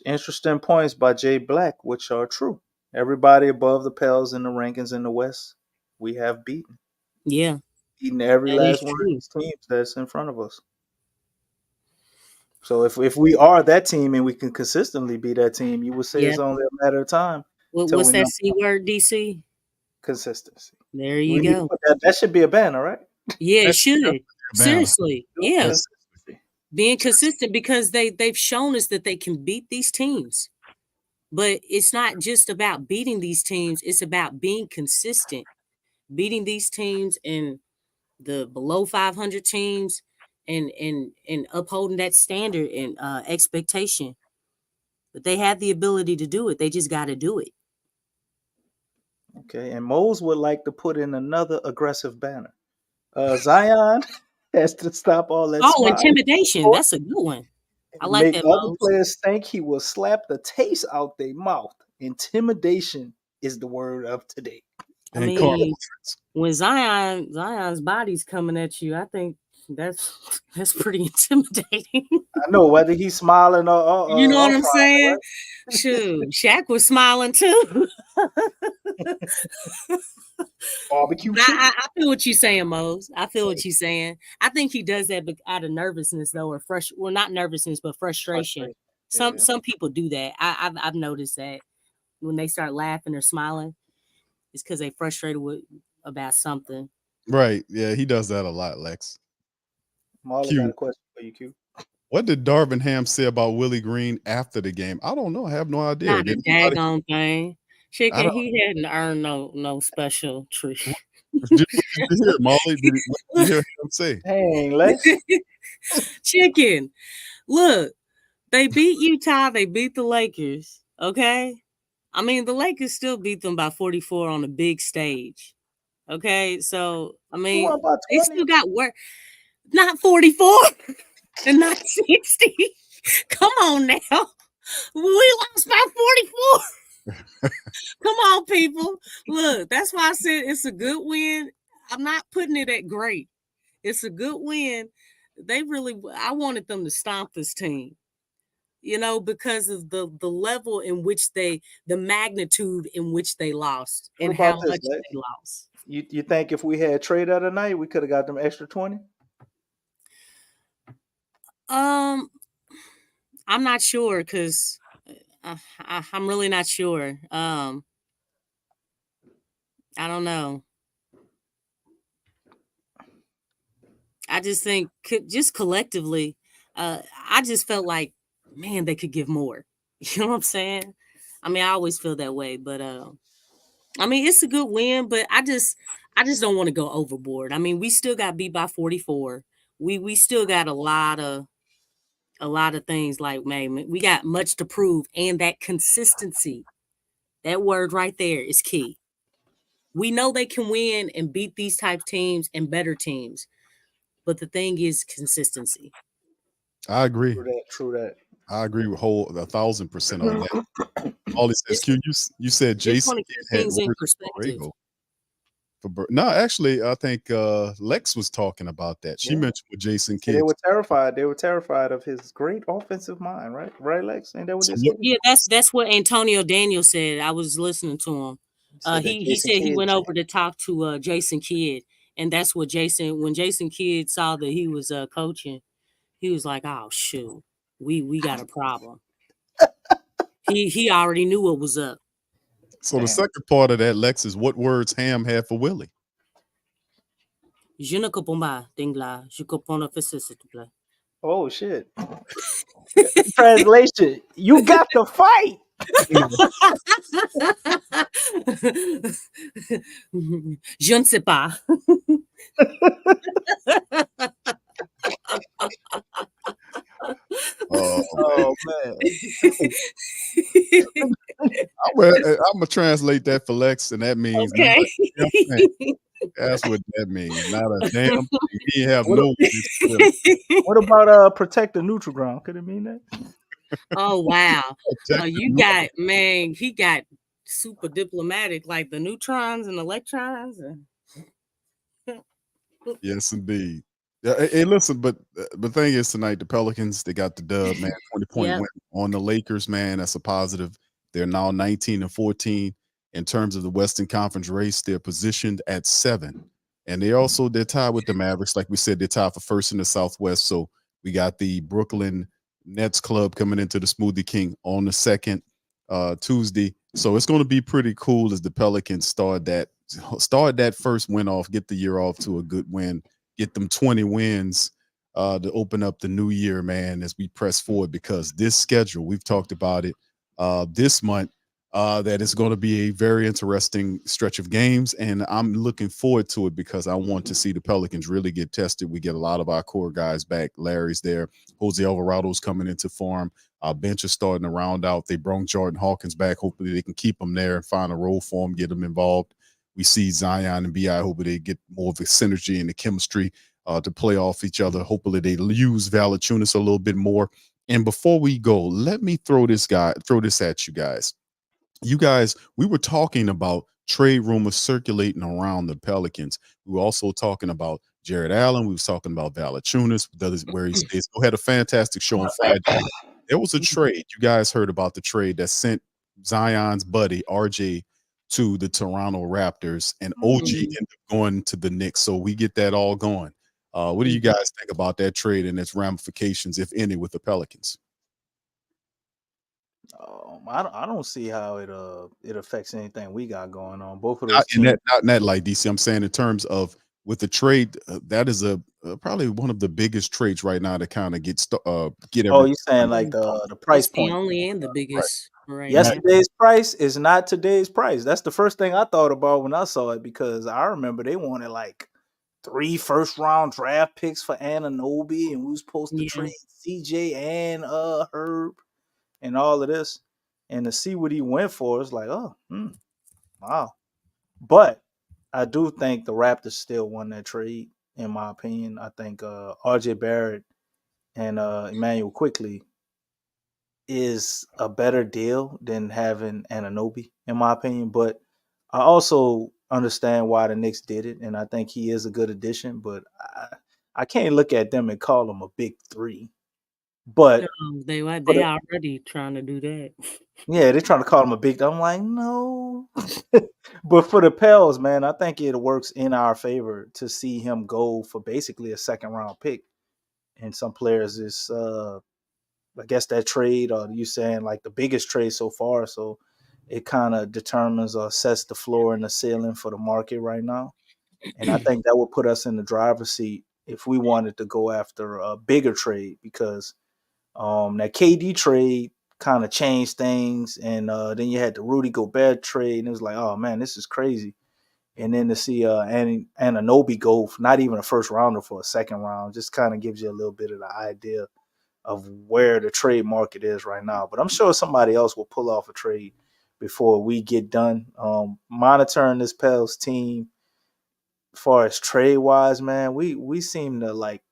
Interesting points by Jay Black, which are true. Everybody above the Pels in the rankings in the West, we have beaten. Yeah, Beaten every that is last one of true. these teams that's in front of us. So if we are that team and we can consistently be that team, you would say Yeah. it's only a matter of time. till What's we that know C word, DC? consistency. There We you need to go. put that should be a banner, right? Yeah, it That's should. banner. Seriously. Yeah. Consistency. Being consistent because they've shown us that they can beat these teams. But it's not just about beating these teams, it's about being consistent. Beating these teams and the below 500 teams and upholding that standard and expectation. But they have the ability to do it. They just got to do it. Okay, and Mose would like to put in another aggressive banner. Zion has to stop all that Oh, smiling. intimidation. That's a good one. I like Make that, other Mose. players think he will slap the taste out their mouth. Intimidation is the word of today. I And mean, when Zion's body's coming at you, I think that's pretty intimidating. I know whether he's smiling or You know what I'm frowning, saying? right? Shoot, Shaq was smiling too. Barbecue But chicken. I feel what you're saying, Mose. I feel what you're saying. I think he does that out of nervousness, though, or well, not nervousness, but frustration. Some people do that. I've noticed that when they start laughing or smiling, it's because they frustrated about something. right. Yeah, he does that a lot, Lex. Marlon Q. got a question for you, Q. What did Darvin Ham say about Willie Green after the game? I don't know. I have no idea. Not a Did anybody- daggone thing. I Chicken, don't- he hadn't earned no special treat. What did you hear, Molly? What did you hear him say? Dang, Lex. Chicken, look, they beat Utah. They beat the Lakers. Okay, I mean the Lakers still beat them by 44 on a big stage. Okay, so I mean won by they 20? still got work. Not 44 and not 60. Come on now, we lost by 44. Come on, people. Look, that's why I said it's a good win. I'm not putting it at great. It's a good win. I wanted them to stomp this team, because of the level in which the magnitude in which they lost and What about how this, much Lex? they lost. You think if we had trade of the night, we could have got them extra 20? I'm not sure because I'm really not sure. I don't know. I just think just collectively, I just felt like, man, they could give more. You know what I'm saying? I mean, I always feel that way, but I mean, it's a good win, but I just don't want to go overboard. I mean, we still got beat by 44. We still got a lot of things like, man, we got much to prove, and that consistency, that word right there is key. We know they can win and beat these type teams and better teams. But the thing is consistency. I agree. True that. I agree with 1,000% on that. Molly says, Q, you said Jason want to keep had things in words for perspective. Borrego. No, actually, I think Lex was talking about that. She Yeah. mentioned with Jason They Kidd. were terrified. They were terrified of his great offensive mind, right? Right, Lex? Ain't that what they said? Yeah, that's what Antonio Daniel said. I was listening to him. He said he went over to talk to Jason Kidd, and that's what when Jason Kidd saw that he was coaching, he was like, "Oh shoot, we got a problem." He already knew what was up. So the second part of that, Lex, is what words Ham had for Willie. Je ne comprends pas d'anglais. Je comprends pas s'il te plaît. Oh shit. Translation. You got to fight. Je ne sais pas. Oh, Oh man. I'm gonna translate that for Lex, and that means not Okay. a damn thing. That's what that means. Not a damn thing. He have What, no business feeling. what about protect the neutral ground? Could it mean that? Oh wow. So Protect the you got man, he got super diplomatic, like the neutrons and electrons. Yes, indeed. Yeah, hey, listen, but the thing is tonight, the Pelicans, they got the dub, man. 20-point Yep. win on the Lakers, man. That's a positive. They're now 19-14 in terms of the Western Conference race. They're positioned at 7. And they're tied with the Mavericks. Like we said, they're tied for first in the Southwest. So we got the Brooklyn Nets club coming into the Smoothie King on the second Tuesday. So it's going to be pretty cool as the Pelicans start that first win off, get the year off to a good win, get them 20 wins to open up the new year, man, as we press forward, because this schedule, we've talked about it this month, that it's going to be a very interesting stretch of games. And I'm looking forward to it because I want to see the Pelicans really get tested. We get a lot of our core guys back. Larry's there. Jose Alvarado's coming into form. Our bench is starting to round out. They brought Jordan Hawkins back. Hopefully they can keep him there and find a role for him, get him involved. We see Zion and BI. Hopefully they get more of a synergy and the chemistry to play off each other. Hopefully they use Valanciunas a little bit more. And before we go, let me throw this at you guys. You guys, we were talking about trade rumors circulating around the Pelicans. We were also talking about Jared Allen. We was talking about Valanciunas, where he stays. We had a fantastic show on Friday. There was a trade. You guys heard about the trade that sent Zion's buddy RJ to the Toronto Raptors, and OG ended up going to the Knicks. So we get that all going. What do you guys think about that trade and its ramifications, if any, with the Pelicans? I don't see how it affects anything we got going on. Both of those Not in teams. that light, DC. I'm saying in terms of with the trade, that is probably one of the biggest trades right now to kind of get Oh, everything. you're saying like the price It's the point. only and the biggest right now. Yesterday's price is not today's price. That's the first thing I thought about when I saw it, because I remember they wanted like 3 first-round draft picks for Anunoby, and we was supposed to Yeah. trade CJ and Herb and all of this. And to see what he went for, it's like, wow. But I do think the Raptors still won that trade, in my opinion. I think RJ Barrett and Emmanuel Quickly is a better deal than having Anunoby, in my opinion. But I also understand why the Knicks did it, and I think he is a good addition. But I can't look at them and call them a big three. But They but already trying to do that. yeah, they're trying to call him a big. I'm like, no. But for the Pels, man, I think it works in our favor to see him go for basically a second round pick. And some players is I guess that trade, or you saying like the biggest trade so far. So it kind of determines or sets the floor and the ceiling for the market right now. And I think that would put us in the driver's seat if we wanted to go after a bigger trade, because that KD trade kind of changed things. And then you had the Rudy Gobert trade, and it was like, oh man, this is crazy. And then to see Anunoby go for not even a first rounder for a second round just kind of gives you a little bit of the idea of where the trade market is right now. But I'm sure somebody else will pull off a trade before we get done. Monitoring this Pels team, as far as trade wise, man, we seem to like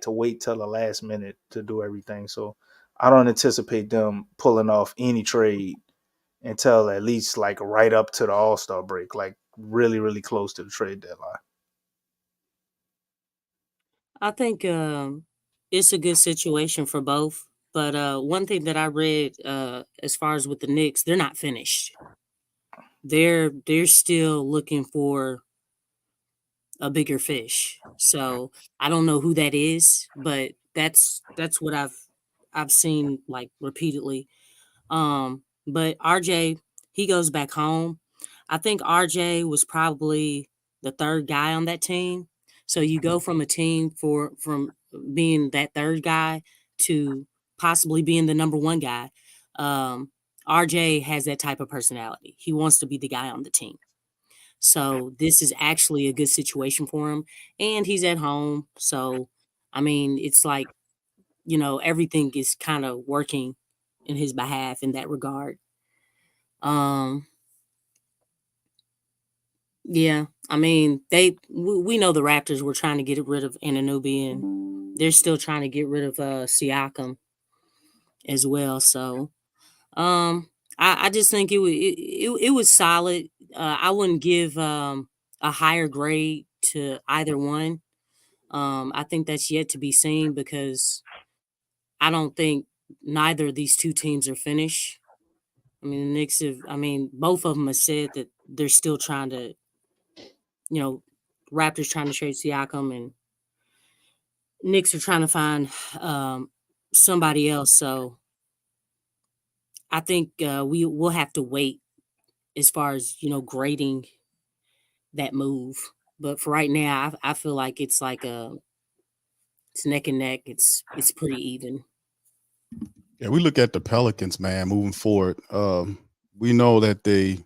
to wait till the last minute to do everything. So I don't anticipate them pulling off any trade until at least like right up to the All-Star break, like really, really close to the trade deadline. I think it's a good situation for both. But one thing that I read as far as with the Knicks, they're not finished. They're still looking for a bigger fish. So I don't know who that is, but that's what I've seen like repeatedly. But RJ, he goes back home. I think RJ was probably the third guy on that team. So you go from a team from being that third guy to possibly being the number one guy. RJ has that type of personality. He wants to be the guy on the team. So this is actually a good situation for him. And he's at home. So, I mean, it's like, everything is kind of working in his behalf in that regard. Yeah, I mean, we know the Raptors were trying to get rid of Anunoby, and they're still trying to get rid of Siakam as well. So, I just think it was solid. I wouldn't give a higher grade to either one. I think that's yet to be seen because I don't think neither of these two teams are finished. I mean, the Knicks have. I mean, both of them have said that they're still trying to, Raptors trying to trade Siakam and Knicks are trying to find somebody else. So I think we'll have to wait as far as grading that move. But for right now, I feel like it's it's neck and neck. It's pretty even. Yeah, we look at the Pelicans, man, moving forward. We know that they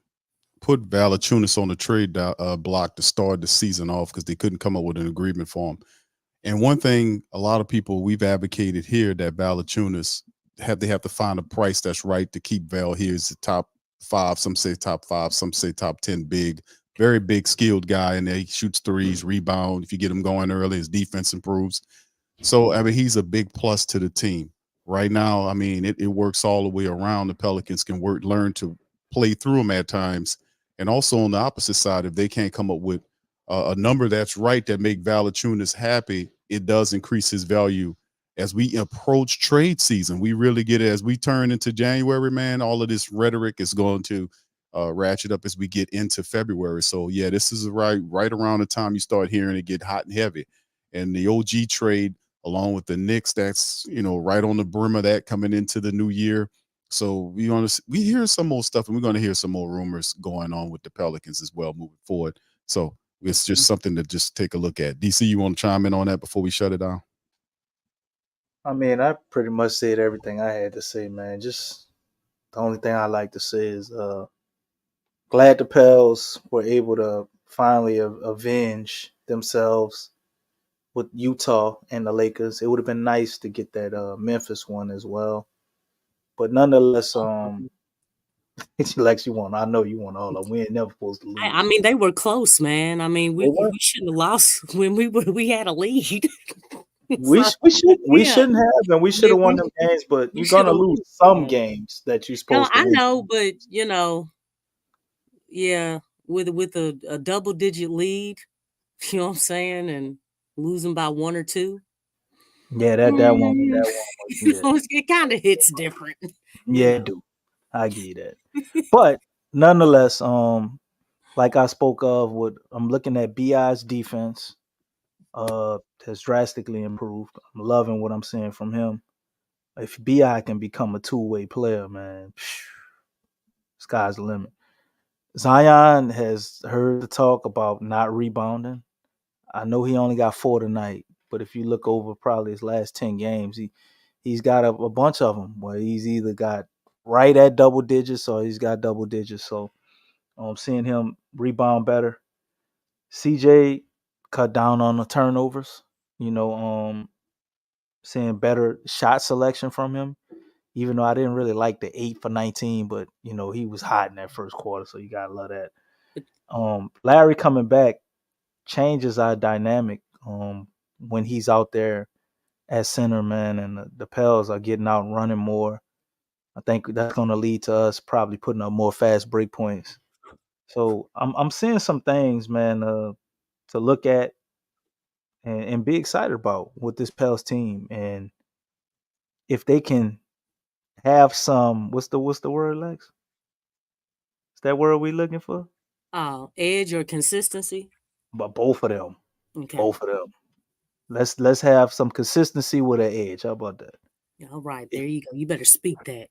put Valanciunas on the trade block to start the season off because they couldn't come up with an agreement for him. And one thing, a lot of people we've advocated here that Valanciunas they have to find a price that's right to keep Val here as the top 5. Some say top 5, some say top 10. Very big, skilled guy, and he shoots threes, rebound. If you get him going early, his defense improves. So I mean, he's a big plus to the team right now. I mean, it works all the way around. The Pelicans can learn to play through him at times, and also on the opposite side, if they can't come up with a number that's right that make Valanciunas happy, it does increase his value as we approach trade season. We really get it as we turn into January, man. All of this rhetoric is going to ratchet up as we get into February. So yeah, this is right around the time you start hearing it get hot and heavy. And the OG trade, along with the Knicks, that's right on the brim of that coming into the new year. So we hear some more stuff, and we're going to hear some more rumors going on with the Pelicans as well moving forward. So it's just something to just take a look at. DC, you want to chime in on that before we shut it down? I mean, I pretty much said everything I had to say, man. Just the only thing I like to say is glad the Pels were able to finally avenge themselves with Utah and the Lakers. It would have been nice to get that Memphis one as well. But nonetheless, Lex, I know you want all of them. We ain't never supposed to lose. I mean, they were close, man. I mean, we shouldn't have lost when we had a lead. We shouldn't have, and we should have won them games. But you're gonna lose some games that you're supposed to I win. know, but yeah, with a double digit lead, you know what I'm saying, and losing by 1 or 2. Yeah, that one was, It kind of hits different. Yeah, it do. I get that. But nonetheless, like I spoke of, I'm looking at BI's defense, has drastically improved. I'm loving what I'm seeing from him. If BI can become a two-way player, man, sky's the limit. Zion has heard the talk about not rebounding. I know he only got 4 tonight, but if you look over probably his last 10 games, he's got a bunch of them where he's either got right at double digits or he's got double digits. So I'm seeing him rebound better. CJ cut down on the turnovers. Seeing better shot selection from him. Even though I didn't really like the 8 for 19, but he was hot in that first quarter, so you gotta love that. Larry coming back changes our dynamic when he's out there at center, man, and the Pels are getting out and running more. I think that's going to lead to us probably putting up more fast break points. So I'm seeing some things, man, to look at and be excited about with this Pels team, and if they can have some what's the word, Lex? Is that word we looking for? Edge or consistency? But both of them. Okay. Both of them. Let's have some consistency with an edge. How about that? All right, there you go. You better speak that.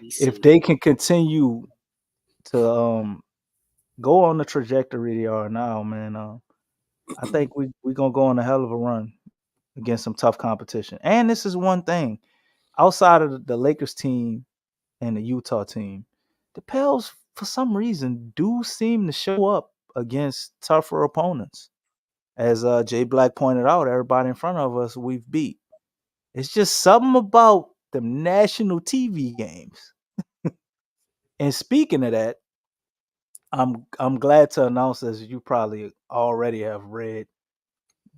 If they can continue to go on the trajectory they are now, man, I think we're gonna go on a hell of a run against some tough competition. And this is one thing outside of the Lakers team and the Utah team. The Pels, for some reason, do seem to show up against tougher opponents. As Jay Black pointed out, everybody in front of us we've beat. It's just something about the national TV games. And speaking of that, I'm glad to announce, as you probably already have read,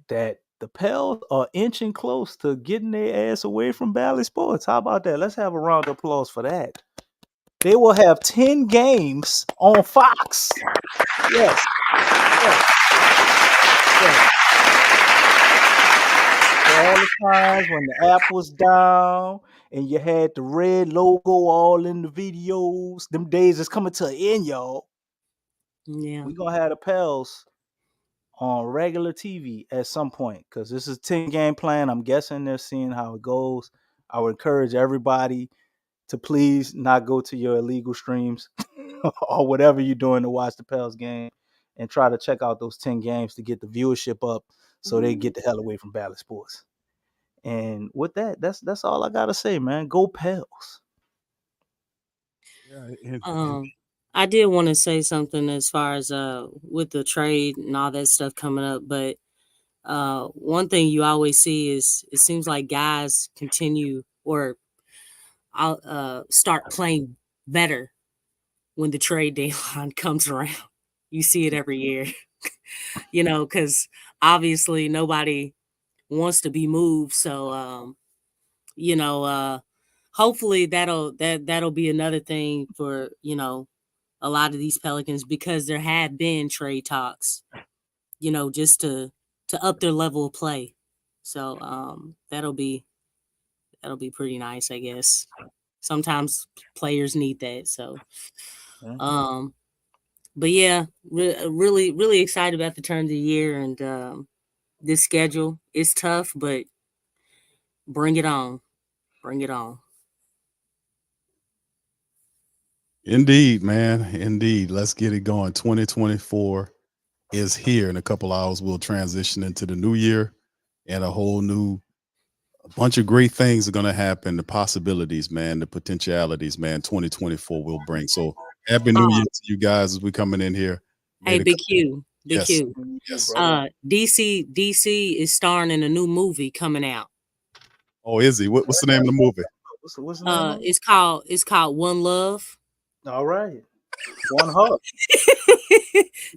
that the Pels are inching close to getting their ass away from Bally Sports. How about that? Let's have a round of applause for that. They will have 10 games on Fox. Yes. Yes. Yes. For all the times when the app was down and you had the red logo all in the videos, them days is coming to an end, y'all. Yeah. We're going to have the Pels on regular TV at some point because this is a 10-game plan. I'm guessing they're seeing how it goes. I would encourage everybody to please not go to your illegal streams or whatever you're doing to watch the Pels game and try to check out those 10 games to get the viewership up so they get the hell away from Bally Sports. And with that, that's all I gotta say, man. Go Pels. I did want to say something as far as with the trade and all that stuff coming up, but one thing you always see is it seems like guys continue or start playing better when the trade deadline comes around. You see it every year, because obviously nobody wants to be moved. So, hopefully that'll be another thing for, a lot of these Pelicans, because there have been trade talks, just to up their level of play. So that'll be pretty nice, I guess. Sometimes players need that. So, but yeah, really, really excited about the turn of the year, and this schedule is tough, but bring it on. Bring it on. Indeed, man. Indeed. Let's get it going. 2024 is here. In a couple hours, we'll transition into the new year and a bunch of great things are going to happen. The possibilities, man, the potentialities, man, 2024 will bring. So happy new year to you guys as we coming in here. Hey, Big Q. Big Yes. Q. Yes. DC is starring in a new movie coming out. Oh, is he? What's the name of the movie? What's the name of it? It's called One Love. All right. One hug.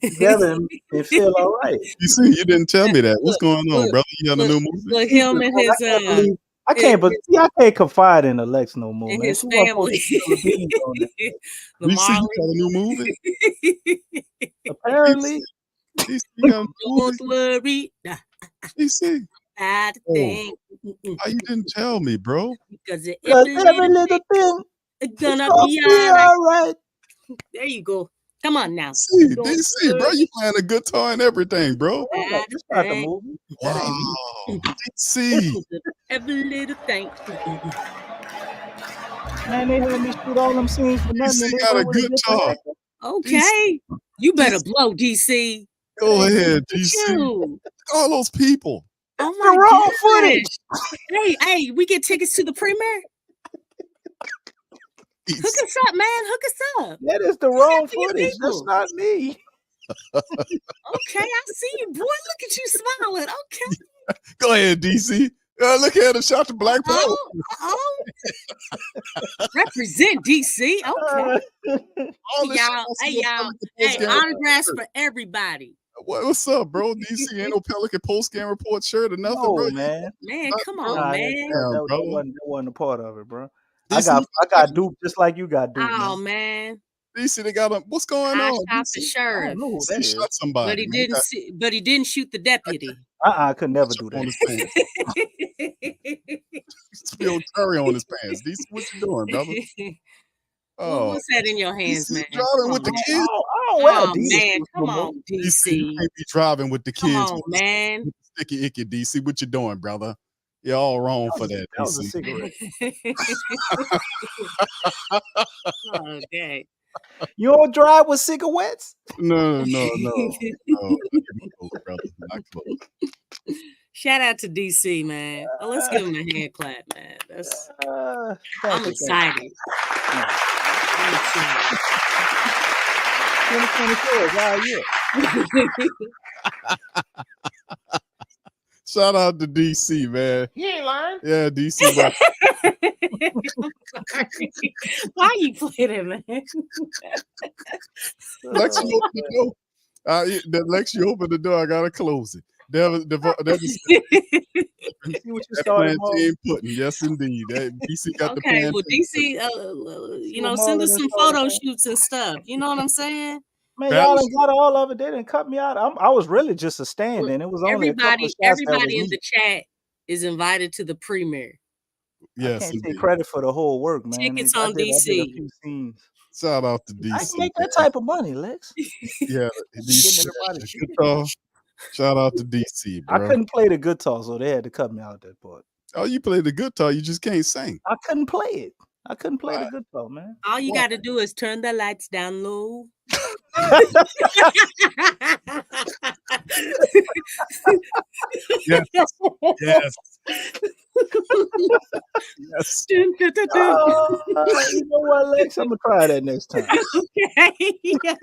Together and feel all right. You see, you didn't tell me that. What's going on, brother? You got a new movie? Look, him and his I can't confide in Alex no more, and man. his She wasn't supposed family. to spill the beans on that. You see, you got a new movie? Apparently. DC got a new Don't worry. DC. I think. Why you didn't tell me, bro? Because Every little thing it's gonna gonna be be all all right. There you go. Come on now. DC, bro, you playing a guitar and everything, bro. That's not the movie. Wow, DC. Every little thing. Man, they had me shoot all them scenes for nothing. DC They got a went with good different talk. actor. Okay. You better blow, DC. Go ahead, Look at DC. you. Look at all those people. Oh The wrong my footage. Hey, we get tickets to the premiere? Hook us up, man. Hook us up. That is the wrong for your footage. That's people. not me. Okay, I see you, boy. Look at you smiling. Okay. Go ahead, DC. Look at him, shot the black pole. Oh. Represent DC. Okay. All this Y'all, shit hey, y'all. Hey, autographs for everybody. What's up, bro? DC ain't no Pelican Postgame Report shirt or nothing, No, bro. man. Man, come on, Nah, man. that wasn't a part of it, bro. I DC, got duped just like you got duped. Oh, man. man. DC, they got him. What's going I on? shot DC? the I sheriff. don't know who that He is. shot somebody. But he man. didn't but he didn't shoot the deputy. I could never do On that. his pants. Spilled curry on his pants. DC, what you doing, brother? Oh, What's that in your hands, DC man? driving with the kids. I don't wear Oh, these man. shoes no Come more. on, DC, DC. you can't be driving with the Come kids. on, with man. the sticky icky, DC. What you doing, brother? You're all wrong for that, That was a DC. cigarette. Okay. You don't drive with cigarettes? No. Not even close, brother. Not close. Shout out to DC, man. Oh, let's give him a hand clap, man. That's Thank I'm you, excited. I'm excited. 2024 is our year. Shout out to DC, man. He ain't lying. Yeah, DC. But Why you play that, man? Lex, you open the door. Lex, you open the door. I gotta close it. See what you started, Mo? plantain pudding. Yes, indeed. DC got the Okay, plantain. well, DC, send us some photo shoots and stuff. You know what I'm saying? Man, y'all done got all of it. They didn't cut me out. I was really just a stand-in. It was only a couple of shots Everybody that in was the chat is invited to the premiere. Yes, I can't indeed. take credit for the whole work, man. Tickets I on did a DC. few scenes. Shout out to DC. I can make that type of money, Lex. Yeah, DC. Getting everybody shooting. Guitar. Shout out to DC, bro. I couldn't play the guitar, so they had to cut me out that part. Oh, you play the guitar, you just can't sing. I couldn't play it. I couldn't play the guitar, man. All you got to do is turn the lights down low. Yes. Yes. Yes. You know what, Lex? I'm gonna try that next time. Okay.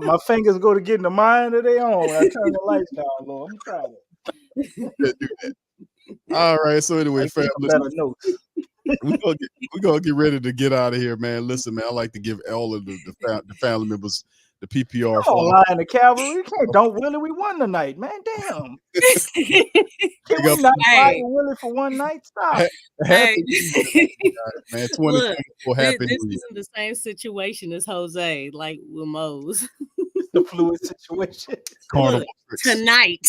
My fingers go to getting the mind of their own when I turn the lights down low. I'm gonna try that. Do that. All right. So anyway, Take family, better notes. we're gonna get ready to get out of here, man. Listen, man, I like to give all of the family members the PPR. Come on, lying the cavalry. Don't Willie. We won tonight, man. Damn. Can we not fight Willie for one night? Stop. Hey. Man, Look, 2024 happy this New Year. isn't the same situation as Jose, like with Mose. The fluid situation. Carnival Look, tricks. tonight.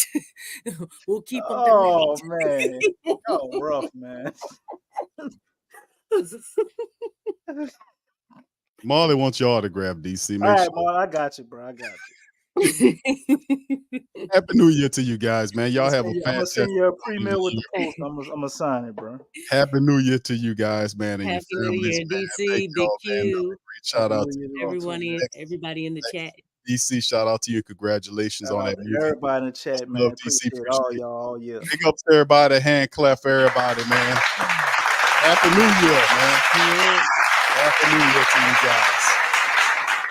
We'll keep them Oh tonight. man. Oh, rough, man. Marley wants your autograph, DC. All Make right, sure. boy. I got you, bro. I got you. Happy New Year to you guys, man. Y'all have a I'm gonna fantastic. send you a pre-mail with the post. I'm gonna sign it, bro. Happy New Year to you guys, man, and Happy your New families, Year, man. DC, Thank Big y'all, man. Q. Great shout out Happy to New Year Everyone in, Thanks. everybody in the chat. DC. Shout out to you. Congratulations Shout on out that to music. everybody in the chat, man. Love DC. Appreciate all Appreciate it. y'all all year. Big up to everybody. Hand clap for everybody, man. Happy New Year, man. Happy New Year to you guys.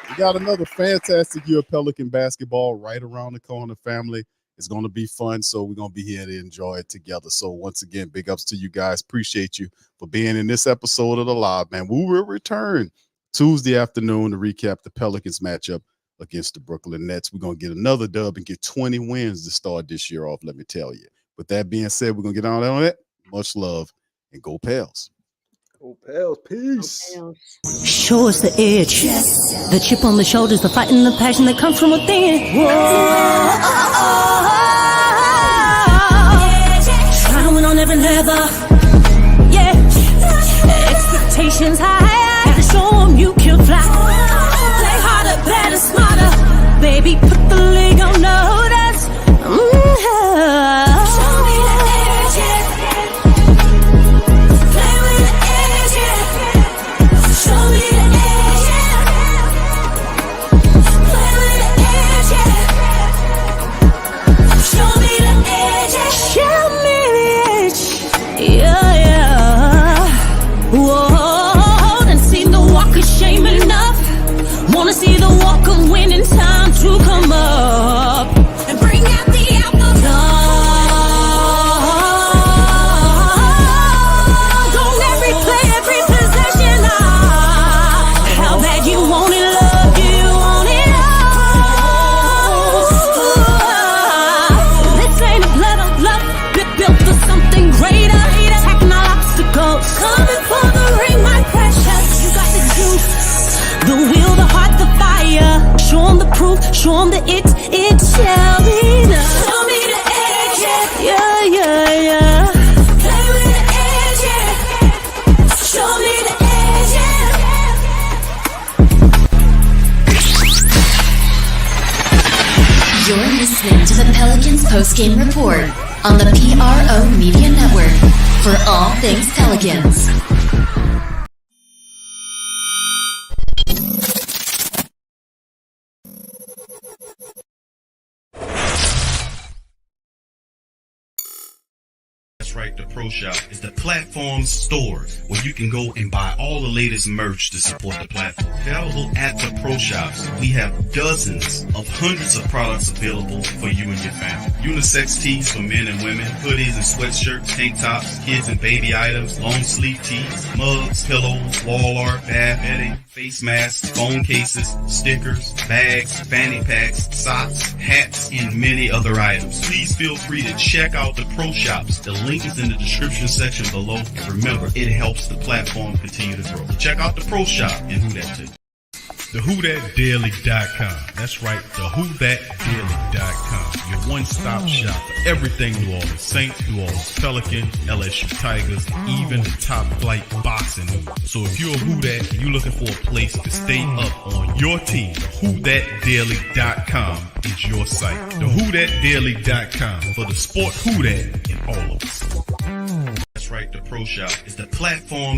We got another fantastic year of Pelican basketball right around the corner, family. It's going to be fun, so we're going to be here to enjoy it together. So once again, big ups to you guys. Appreciate you for being in this episode of The Live, man. We will return Tuesday afternoon to recap the Pelicans matchup against the Brooklyn Nets. We're going to get another dub and get 20 wins to start this year off, let me tell you. With that being said, we're going to get on it. Much love and go Pels. Go Pels. Peace. Show us the edge. The chip on the shoulders, the fight and the passion that comes from within. Whoa. Trying to win on every level. Yeah. Expectations high. Gotta show them you can fly. Play harder, better, smarter. Baby, put the league on notice. Show me the edge, yeah. Play with the edge, yeah. Show me the edge, yeah. Play with the edge, yeah. Show me the edge, yeah. Show me the edge, yeah, yeah. Whoa, done seen the walk of shame enough. Wanna see the walk of winning time to come up and bring out the outcome. Don't every play, every possession. How bad you want it, love you want it all. This ain't a blood of love, built for something greater. Attacking all obstacles, coming for the ring, my precious. You got the juice, the will, the heart, the fire. Show 'em the proof, show 'em that it shall be done. Show me the edge, yeah, yeah, yeah. Play with the edge, yeah. Show me the edge, yeah. You're listening to the Pelicans Postgame Report on the PRO Media Network. For all things Pelicans. That's right, the Pro Shop is the platform store where you can go and buy all the latest merch to support the platform. Available at the Pro Shops, we have dozens of hundreds of products available for you and your family. Unisex tees for men and women, hoodies and sweatshirts, tank tops, kids and baby items, long sleeve tees, mugs, pillows, wall art, bath bedding, face masks, phone cases, stickers, bags, fanny packs, socks, hats, and many other items. Please feel free to check out the Pro Shops. The link is in the description section below. And remember, it helps the platform continue to grow. Check out the Pro Shop and Who That Too. TheWhoThatDaily.com. That's right, TheWhoThatDaily.com. Your one-stop shop for everything New Orleans Saints, New Orleans Pelicans, LSU Tigers, even the top flight boxing news. So if you're a Who That and you're looking for a place to stay up on your team, TheWhoThatDaily.com is your site. TheWhoThatDaily.com for the sport Who That in all of us. That's right, the Pro Shop is the platform